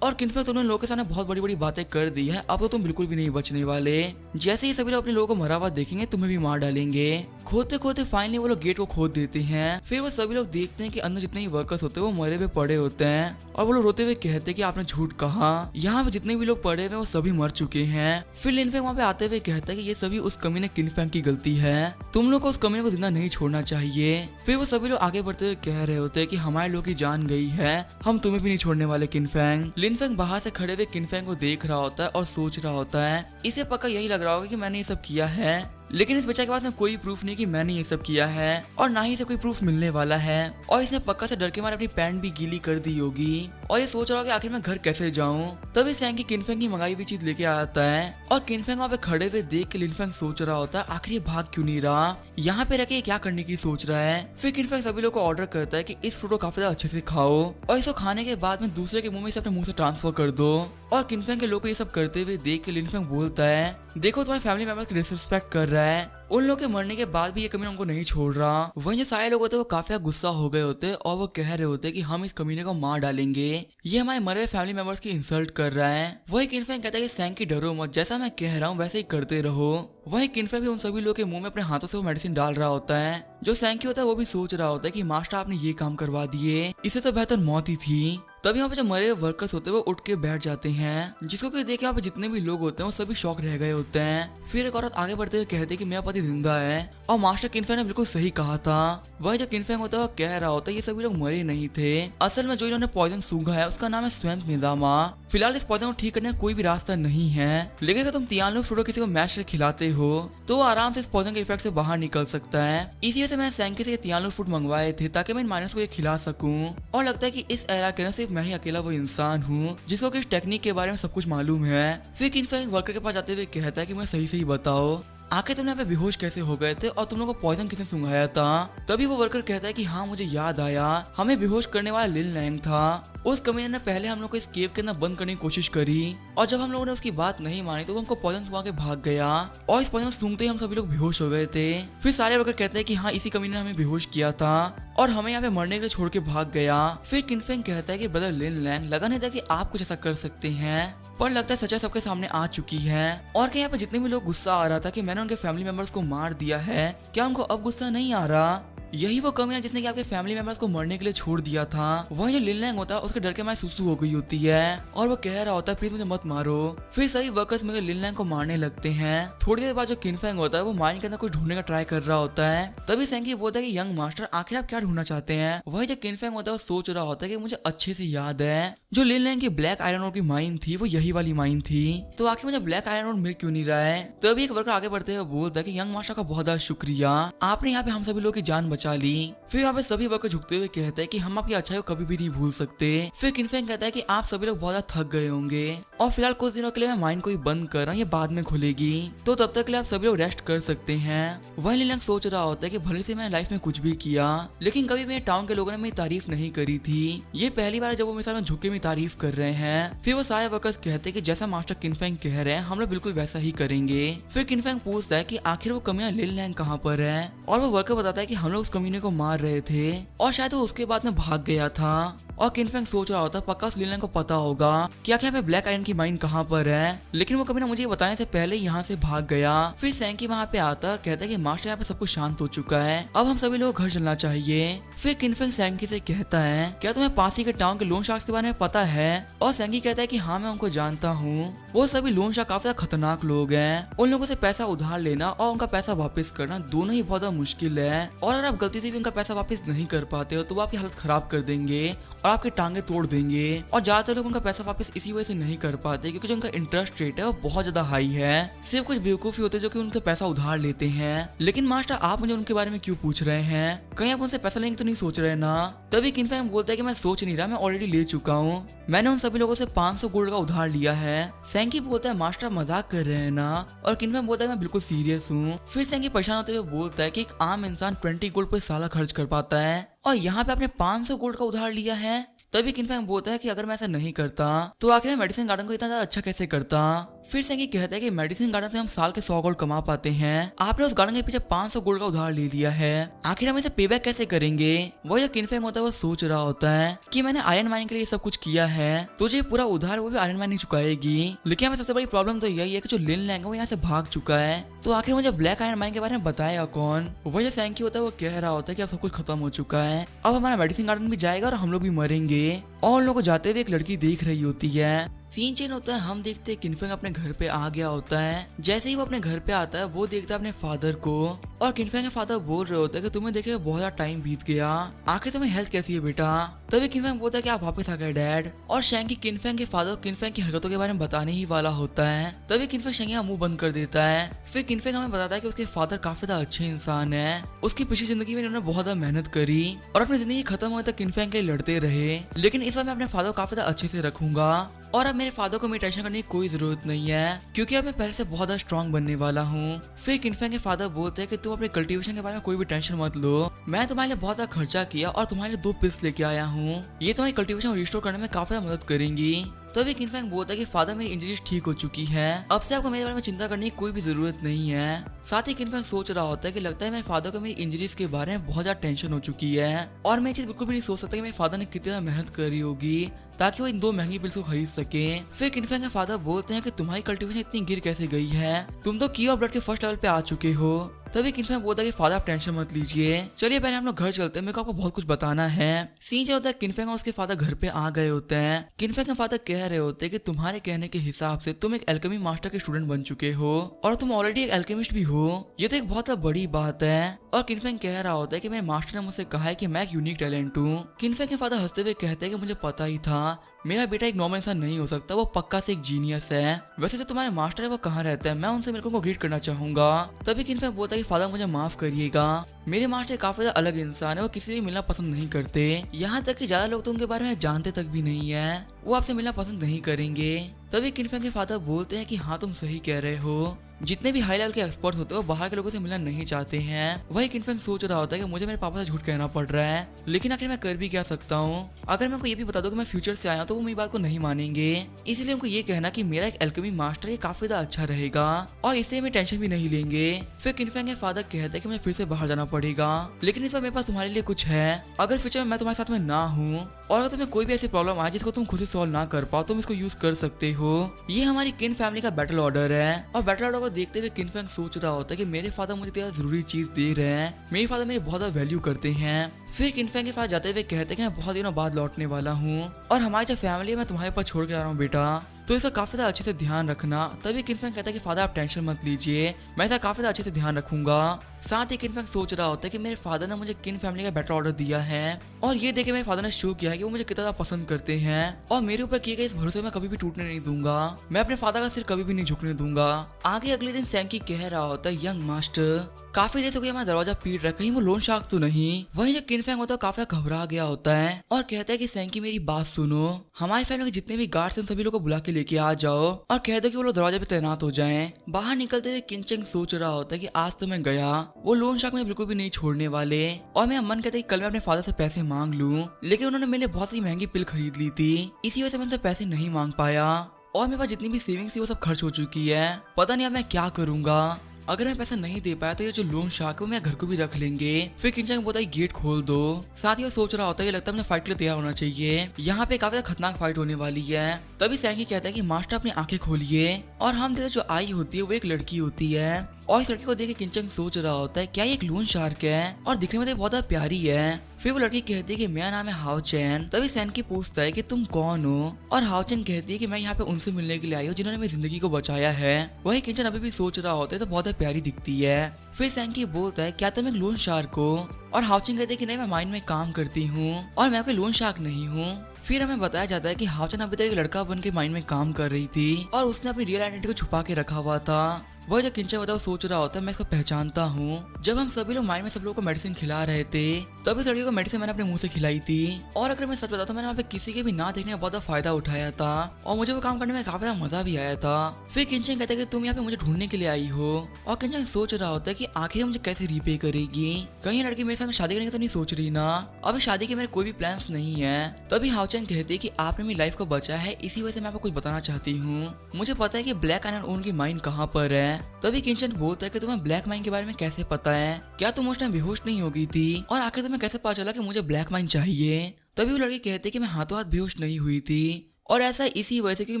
और किनफेंग तुमने लोगों के सामने बहुत बड़ी बड़ी बातें कर दी है, अब तो तुम बिल्कुल भी नहीं बचने वाले। जैसे ही सभी लोग अपने लोगों को मरा हुआ देखेंगे तुम्हें भी मार डालेंगे। खोदते खोदते फाइनली वो लोग गेट को खोद देते हैं। फिर वो सभी लोग देखते हैं कि अंदर जितने ही वर्कर्स होते हैं वो मरे हुए पड़े होते हैं और वो लोग रोते हुए कहते हैं कि आपने झूठ कहा, यहाँ पे जितने भी लोग पड़े हुए वो सभी मर चुके हैं। फिर लिनफेंग वहाँ पे आते हुए कहता है कि ये सभी उस कमीने किनफेंग की गलती है, तुम लोग को उस कमीने को जिंदा नहीं छोड़ना चाहिए। फिर वो सभी लोग आगे बढ़ते हुए कह रहे होते हैं कि हमारे लोग की जान गई है, हम तुम्हें भी नहीं छोड़ने वाले किनफेंग। लिनफेंग बाहर से खड़े हुए किनफेंग को देख रहा होता है और सोच रहा होता है इसे पक्का यही लग रहा होगा कि मैंने ये सब किया है, लेकिन इस बच्चे के पास में कोई प्रूफ नहीं कि मैंने ये सब किया है और ना ही इसे कोई प्रूफ मिलने वाला है। और इसने पक्का से डर के मारे अपनी पैंट भी गीली कर दी होगी और ये सोच रहा होगा कि आखिर मैं घर कैसे जाऊं। तभी सैंकी किनफेंग की मंगाई हुई चीज लेके आता है और किनफेंग वहाँ पे खड़े हुए देख के लिनफेंग सोच रहा होता है आखिर ये भाग क्यों नहीं रहा, यहाँ पे रखे क्या करने की सोच रहा है। फिर किनफेंग सभी लोग को ऑर्डर करता है कि इस फ्रूट को काफी ज्यादा अच्छे से खाओ और इसको खाने के बाद में दूसरे के मुंह में इसे अपने मुंह से ट्रांसफर कर दो। और किनफेंग के लोग को ये सब करते हुए देख के लिनफेंग बोलता है देखो तुम्हारे फैमिली मेंबर्स की डिसरिस्पेक्ट कर रहा है, उन लोग के मरने के बाद भी ये कमीना उनको नहीं छोड़ रहा। वहीं जो सारे लोग होते हैं वो काफी गुस्सा हो गए होते और वो कह रहे होते कि हम इस कमीने को मार डालेंगे, ये हमारे मरे हुए फैमिली मेंबर्स की इंसल्ट कर रहा है। वही किनफेंग कहता है कि सैंकी डरो मत, जैसा मैं कह रहा हूँ वैसे ही करते रहो। वही किनफेंग भी उन सभी लोग के मुंह में अपने हाथों से वो मेडिसिन डाल रहा होता है। जो सैंकी होता है वो भी सोच रहा होता है कि मास्टर आपने ये काम करवा दिए, इसे तो बेहतर मौत ही थी। तभी वहाँ पे जो मरे हुए वर्कर्स होते हैं वो उठ के बैठ जाते हैं, जिसको कि देख के वहाँ पे जितने भी लोग होते हैं वो सभी शॉक रह गए होते हैं। फिर एक औरत आगे बढ़ते हुए कहती है कि मेरा पति जिंदा है और मास्टर किनफेंग ने बिल्कुल सही कहा था। वही जो किनफेंग होता है वो कह रहा होता है ये सभी लोग मरे नहीं थे, असल में जो इन्होंने पॉइजन सूंघा है उसका नाम है स्वयं मिदामा। फिलहाल इस पॉइजन को ठीक करने का कोई भी रास्ता नहीं है, लेकिन अगर तुम तियानलू फ्रूट किसी को मैश करके खिलाते हो तो वो आराम से इस पॉइजन के इफेक्ट से बाहर निकल सकता है। इसी वजह से मैंने सैंकी से तियानलू फ्रूट मंगवाए थे ताकि मैं इन माइनस को ये खिला सकूं। और लगता है कि इस एरा के अंदर सिर्फ मैं ही अकेला वो इंसान हूँ जिसको कि इस टेक्निक के बारे में सब कुछ मालूम है। फिर किनफेंग वर्कर के पास जाते हुए कहता है कि मुझे सही से ही बताओ आखिर तुम यहाँ पे बेहोश कैसे हो गए थे और तुम लोगों को पॉइजन किसने सुंघाया था। तभी वो वर्कर कहता है कि हाँ मुझे याद आया, हमें बेहोश करने वाला लिन लैंग था। उस कमीने ने पहले हम लोग को इस केव के अंदर बंद करने की कोशिश करी और जब हम लोगों ने उसकी बात नहीं मानी तो वो हमको पॉइजन सुंघा के भाग गया और इस पॉइजन सूंघते ही हम सभी लोग बेहोश हो गए थे। फिर सारे वर्कर कहते हैं कि हाँ इसी कमीने ने हमें बेहोश किया था और हमें यहाँ पे मरने के लिए छोड़ के भाग गया। फिर किनफेंग कहता है कि ब्रदर लिन लैंग लगा नहीं था कि आप कुछ ऐसा कर सकते हैं, पर लगता है सच्चाई सबके सामने आ चुकी है और क्या यहाँ पे जितने भी लोग गुस्सा आ रहा था कि मैंने उनके फैमिली मेंबर्स को मार दिया है, क्या उनको अब गुस्सा नहीं आ रहा। यही वो कमी है जिसने कि आपके फैमिली मेंबर्स को मरने के लिए छोड़ दिया था। वही जो लिन लैंग होता है उसके डर के मारे सुसु हो गई होती है और वो कह रहा होता है प्लीज मुझे मत मारो। फिर सही वर्कर्स मिलकर लिन लैंग को मारने लगते हैं। थोड़ी देर बाद जो किनफेंग होता है वो माइन के अंदर कुछ ढूंढने का ट्राई कर रहा होता है। तभी सैंकी बोलता है कि यंग मास्टर आखिर आप क्या ढूंढना चाहते हैं। वही जो किनफेंग होता है वो सोच रहा होता है कि मुझे अच्छे से याद है जो लिन लैंग की ब्लैक आयरन ओर की माइन थी वो यही वाली माइन थी, तो आखिर मुझे ब्लैक आयरन ओर मिल क्यों नहीं रहा है। तभी एक वर्कर आगे बढ़ते हुए बोलता है कि यंग मास्टर का बहुत ज्यादा शुक्रिया, आपने यहाँ पे हम सभी लोग की जान बचा ली। फिर यहाँ पे सभी वर्कर झुकते हुए कहते हैं कि हम आपकी अच्छाई को कभी भी नहीं भूल सकते। फिर किनफेंग कहता है कि आप सभी लोग बहुत ज्यादा थक गए होंगे और फिलहाल कुछ दिनों के लिए मैं माइंड को ही बंद कर रहा हूँ, ये बाद में खुलेगी, तो तब तक के लिए आप सभी लोग रेस्ट कर सकते हैं। वही लिन लैंग सोच रहा होता है कि भले से मैंने लाइफ में कुछ भी किया लेकिन कभी मेरे टाउन के लोगों ने मेरी तारीफ नहीं करी थी, ये पहली बार जब वो मेरे सामने झुके मेरी तारीफ कर रहे हैं। फिर वो सारे वर्कर्स कहते हैं कि जैसा मास्टर किनफेंग कह रहे हैं हम लोग बिल्कुल वैसा ही करेंगे। फिर किनफेंग पूछता है कि आखिर वो कमियां लिन लैंग कहाँ पर है और वो वर्कर बताता है कि हम लोग उस कमीने को मार रहे थे और शायद वो उसके बाद में भाग गया था। और किनफेंग सोच रहा होता पक्का उस लिन लैंग को पता होगा कि आखिर यहाँ पे ब्लैक आयरन की माइन कहाँ पर है, लेकिन वो कमीना मुझे बताने से पहले यहाँ से भाग गया। फिर सैंकी वहाँ पे आता है और कहता है कि मास्टर यहाँ पे सब कुछ शांत हो चुका है, अब हम सभी लोग घर चलना चाहिए। फिर किनफेंग सैंकी से कहता है क्या तुम्हें पासी के टाउन के लोन शार्क्स के बारे में पता है, और सैंकी कहता है कि हाँ मैं उनको जानता हूँ, वो सभी लोन शार्क काफी खतरनाक लोग हैं, उन लोगों से पैसा उधार लेना और उनका पैसा वापस करना दोनों ही बहुत मुश्किल है, और अगर आप गलती से भी उनका पैसा वापस नहीं कर पाते हो तो वो आपकी हालत खराब कर देंगे और आपके टांगे तोड़ देंगे। और ज्यादातर लोग उनका पैसा वापस इसी वजह से नहीं कर पाते क्योंकि जो उनका इंटरेस्ट रेट है वो बहुत ज्यादा हाई है। सिर्फ कुछ बेवकूफी होते हैं जो कि उनसे पैसा उधार लेते हैं। लेकिन मास्टर आप मुझे उनके बारे में क्यों पूछ रहे हैं, कहीं आप उनसे पैसा लेने तो नहीं सोच रहे ना। तभी किनफेंग बोलता है कि मैं सोच नहीं रहा, मैं ऑलरेडी ले चुका हूँ, मैंने उन सभी लोगों से 500 गोल्ड का उधार लिया है। सैंकी बोलता है मास्टर मजाक कर रहे हैं ना, और किनफेंग बोलता है मैं बिल्कुल सीरियस हूँ। फिर सैंकी परेशान होते हुए बोलता है कि एक आम इंसान 20 गोल्ड पर साला खर्च कर पाता है और यहाँ पे आपने 500 गोल्ड का उधार लिया है। तभी किनफेंग बोलता है कि अगर मैं ऐसा नहीं करता तो आखिर मैं मेडिसिन गार्डन को इतना ज्यादा अच्छा कैसे करता। फिर सेंकी कहता है कि मेडिसिन गार्डन से हम साल के 100 गोल्ड कमा पाते हैं, आपने उस गार्डन के पीछे 500 गोल्ड का उधार ले लिया है, आखिर हम इसे पे बैक कैसे करेंगे। वो जो किनफेंग होता है वो सोच रहा होता है कि मैंने आयरन मैन के लिए सब कुछ किया है, तुझे पूरा उधार वो भी आयरन मैन नहीं चुकाएगी। लेकिन हमें सबसे बड़ी प्रॉब्लम तो यही है कि जो लिन लैंग है वो यहाँ से भाग चुका है, तो आखिर मुझे ब्लैक आयरन मैन के बारे में बताएगा कौन। वो जो सैंकी होता है वो कह रहा होता है कि अब सब कुछ खत्म हो चुका है, अब हमारा मेडिसिन गार्डन भी जाएगा और हम लोग भी मरेंगे। और उन लोगों को जाते हुए एक लड़की देख रही होती है। सीन चेंज होता है, हम देखते हैं किनफेंग अपने घर पे आ गया होता है। जैसे ही वो अपने घर पे आता है वो देखता है अपने फादर को, और किनफेंग के फादर बोल रहे होते हैं कि तुम्हें देखे बहुत ज्यादा टाइम बीत गया, आखिर तुम्हें हेल्थ कैसी है बेटा। तभी किनफेंग बोलता है कि आप वापस आ गए डैड। और शैंकी किनफेंग के फादर किनफेंग की हरकतों के बारे में बताने ही वाला होता है। तभी किनफेंग शैंकी का मुंह बंद कर देता है। फिर किनफेंग हमें बताता है कि उसके फादर काफी ज्यादा अच्छे इंसान है, उसकी पिछली जिंदगी में उन्होंने बहुत ज्यादा मेहनत करी और अपनी जिंदगी खत्म होने तक किनफेंग के लिए लड़ते रहे, लेकिन इस बार मैं अपने फादर को काफी ज्यादा अच्छे से रखूंगा और अब मेरे फादर को मेरी टेंशन करने की कोई जरूरत नहीं है, क्योंकि अब मैं पहले से बहुत ज्यादा स्ट्रॉन्ग बनने वाला हूँ। फिर किनफेंग के फादर बोलते हैं कि तुम अपने कल्टीवेशन के बारे में कोई भी टेंशन मत लो, मैं तुम्हारे लिए बहुत ज्यादा खर्चा किया और तुम्हारे लिए 2 पिल्स लेके आया हूँ, ये तुम्हारी कल्टीवेशन रिस्टोर करने में काफी ज्यादा मदद करेंगी। तभी किनफेंग बोलता है कि फादर मेरी इंजरीज ठीक हो चुकी है, अब से आपको मेरे बारे में चिंता करने की कोई भी जरूरत नहीं है। साथ ही किनफेंग सोच रहा होता है कि लगता है मेरे फादर को मेरी इंजरीज के बारे में बहुत ज्यादा टेंशन हो चुकी है, और मैं ये चीज बिल्कुल भी नहीं सोच सकता कि मेरे फादर ने कितनी ज्यादा मेहनत करी होगी ताकि वो इन 2 महंगी पिल्स को खरीद सके। फिर किनफेंग के फादर बोलते हैं कि तुम्हारी कल्टीवेशन इतनी गिर कैसे गई है, तुम तो की ऑफ ब्लड के फर्स्ट लेवल पे आ चुके हो। तभी किनफेंग बोलता है कि फादर आप टेंशन मत लीजिए, चलिए पहले हम लोग घर चलते हैं, मेरे को आपको बहुत कुछ बताना है। सीन जो होता है किनफेंग और उसके फादर घर पे आ गए होते हैं। किनफेंग के फादर कह रहे होते हैं कि तुम्हारे कहने के हिसाब से तुम एक एल्केमी मास्टर के स्टूडेंट बन चुके हो और तुम ऑलरेडी एक एल्केमिस्ट भी हो, ये तो एक बहुत बड़ी बात है। और किनफेंग कह रहा होता है कि मेरे मास्टर ने मुझसे कहा है कि मैं एक यूनिक टैलेंट हूँ। किनफेंग के फादर हंसते हुए कहते हैं कि मुझे पता ही था, मेरा बेटा एक नॉर्मल इंसान नहीं हो सकता, वो पक्का से एक जीनियस है। वैसे जो तुम्हारे मास्टर है वो कहाँ रहता है, मैं उनसे मिलकर उनको ग्रीट करना चाहूंगा। तभी किनफेंग बोलता है कि फादर मुझे माफ करिएगा, मेरे मास्टर काफी अलग इंसान है, वो किसी से मिलना पसंद नहीं करते, यहाँ तक कि ज्यादा लोग तो उनके बारे में जानते तक भी नहीं है, वो आपसे मिलना पसंद नहीं करेंगे। तभी किनफेंग के फादर बोलते हैं कि हाँ तुम सही कह रहे हो, जितने भी हाई लेवल के एक्सपर्ट होते हैं वो बाहर के लोगों से मिलना नहीं चाहते हैं। वही किनफेंग सोच रहा होता है कि मुझे मेरे पापा से झूठ कहना पड़ रहा है, लेकिन आखिर मैं कर भी क्या सकता हूँ। अगर मैं उनको ये भी बता दूं कि मैं फ्यूचर से आया तो वो मेरी बात को नहीं मानेंगे, इसलिए उनको ये कहना कि मेरा एक एल्केमी मास्टर ये काफी ज्यादा अच्छा रहेगा और इससे मैं टेंशन भी नहीं लेंगे। फिर किनफेंग के फादर कहते हैं कि मुझे फिर से बाहर जाना पड़ेगा, लेकिन इस बार मेरे पास तुम्हारे लिए कुछ है, अगर फ्यूचर में मैं तुम्हारे साथ में ना हूँ और अगर तुम्हें कोई भी ऐसी प्रॉब्लम आए जिसको तुम खुद से सॉल्व ना कर पाओ तुम इसको यूज कर सकते हो। ये हमारी किन फैमिली का बैटल ऑर्डर है। और बैटल ऑर्डर को देखते हुए किनफेंग सोच रहा होता है कि मेरे फादर मुझे इतना जरूरी चीज दे रहे हैं, मेरे फादर मेरी बहुत ज्यादा वैल्यू करते हैं। फिर किनफेंग के पास जाते हुए कहते हैं कि मैं बहुत दिनों बाद लौटने वाला हूँ और हमारी जो फैमिली है मैं तुम्हारे पास छोड़ के आ रहा हूँ बेटा, तो इसका काफी ज्यादा अच्छे से ध्यान रखना। तभी किनफेंग कहता है कि फादर आप टेंशन मत लीजिए, मैं इसका काफी ज्यादा अच्छे से ध्यान रखूंगा। साथ ही किनफेंग सोच रहा होता है कि मेरे फादर ने मुझे किन फैमिली का बेटर ऑर्डर दिया है और ये देखे मेरे फादर ने शो किया है कि वो मुझे कितना पसंद करते हैं और मेरे ऊपर किए गए इस भरोसे में कभी भी टूटने नहीं दूंगा, मैं अपने फादर का सिर कभी भी नहीं झुकने दूंगा। आगे अगले दिन सैंकी कह रहा होता है यंग मास्टर काफी देर से कोई हमारा दरवाजा पीट रहा है, कहीं वो लोन शार्क तो नहीं। वहीं जो किनफेंग होता है काफी घबरा गया होता है और कहता है कि सैंकी मेरी बात सुनो, हमारी फैमिली के जितने भी गार्ड्स हैं सभी लोग को बुला के लेके आ जाओ और कह दो कि वो लोग दरवाजे पे तैनात हो जाएं। बाहर निकलते हुए किनचेंग सोच रहा होता है कि आज तो मैं गया, वो लोन शार्क में बिल्कुल भी नहीं छोड़ने वाले और मेरा मन कहता है कि कल मैं अपने फादर से पैसे मांग लूं, लेकिन उन्होंने मेरे लिए बहुत सी महंगी पिल खरीद ली थी, इसी वजह से मैं उनसे पैसे नहीं मांग पाया और मेरे पास जितनी भी सेविंग्स थी वो सब खर्च हो चुकी है। पता नहीं अब मैं क्या करूंगा, अगर मैं पैसा नहीं दे पाया तो ये जो लोन शार्क है वो मेरे घर को भी रख लेंगे। फिर किनचेंग बोलता है गेट खोल दो। साथ ही वो सोच रहा होता है कि लगता है मुझे फाइट के लिए तैयार होना चाहिए, यहाँ पे काफी खतरनाक फाइट होने वाली है। तभी सैंकी कहता है कि मास्टर अपनी आंखें खोलिए और हम देखते जो आई होती है वो एक लड़की होती है और इस लड़की को देख के किनचेंग सोच रहा होता है क्या ये एक लोन शार्क है और दिखने में तो बहुत ज्यादा प्यारी है। फिर वो लड़की कहती है कि मेरा नाम है हाओ चैन। तभी सैंकी पूछता है कि तुम कौन हो और हाओ चैन कहती है कि मैं यहाँ पे उनसे मिलने के लिए आई हूँ जिन्होंने मेरी जिंदगी को बचाया है। वही किनचेंग अभी भी सोच रहा होता है तो बहुत प्यारी दिखती है। फिर सैंकी बोलता है क्या तुम एक लोन शार्क हो और हाओ चैन कहती है कि नहीं मैं माइन में काम करती हूँ और मैं कोई लोन शार्क नहीं हूँ। फिर हमें बताया जाता है कि हाओ चैन अभी तक एक लड़का बन के माइंड में काम कर रही थी और उसने अपनी रियल आइडेंटिटी को छुपा के रखा हुआ था वह जो किंचन होता है वो सोच रहा होता है मैं इसको पहचानता हूँ। जब हम सभी लोग माइंड में सब लोगों को मेडिसिन खिला रहे थे तब इस लड़की को मेडिसिन मैंने अपने मुंह से खिलाई थी। और अगर मैं सच बताता तो मैंने वहाँ पे किसी के भी ना देखने का बहुत फायदा उठाया था और मुझे वो काम करने में काफी मजा भी आया था। फिर किंचन कहता है कि तुम यहाँ पे मुझे ढूंढने के लिए आई हो और किंचन सोच रहा होता है कि आखिर मुझे कैसे रिपे करेगी, कहीं ये लड़की मेरे साथ शादी करने की तो नहीं सोच रही ना। अभी शादी के मेरे कोई भी प्लान्स नहीं है। तभी हाउचन कहती है कि आपने मेरी लाइफ को बचा है, इसी वजह से मैं आपको कुछ बताना चाहती हूँ। मुझे पता है कि ब्लैक आयरन उनकी माइंड कहाँ पर है। तभी किंचन बोलता है कि तुम्हें ब्लैक माइंड के बारे में कैसे पता है, क्या तुम उस टाइम बेहोश नहीं हो गई थी और आखिर तुम्हें कैसे पता चला कि मुझे ब्लैक माइंड चाहिए। तभी वो लड़की कहती है कि मैं हाथों हाथ बेहोश नहीं हुई थी और ऐसा इसी वजह से क्योंकि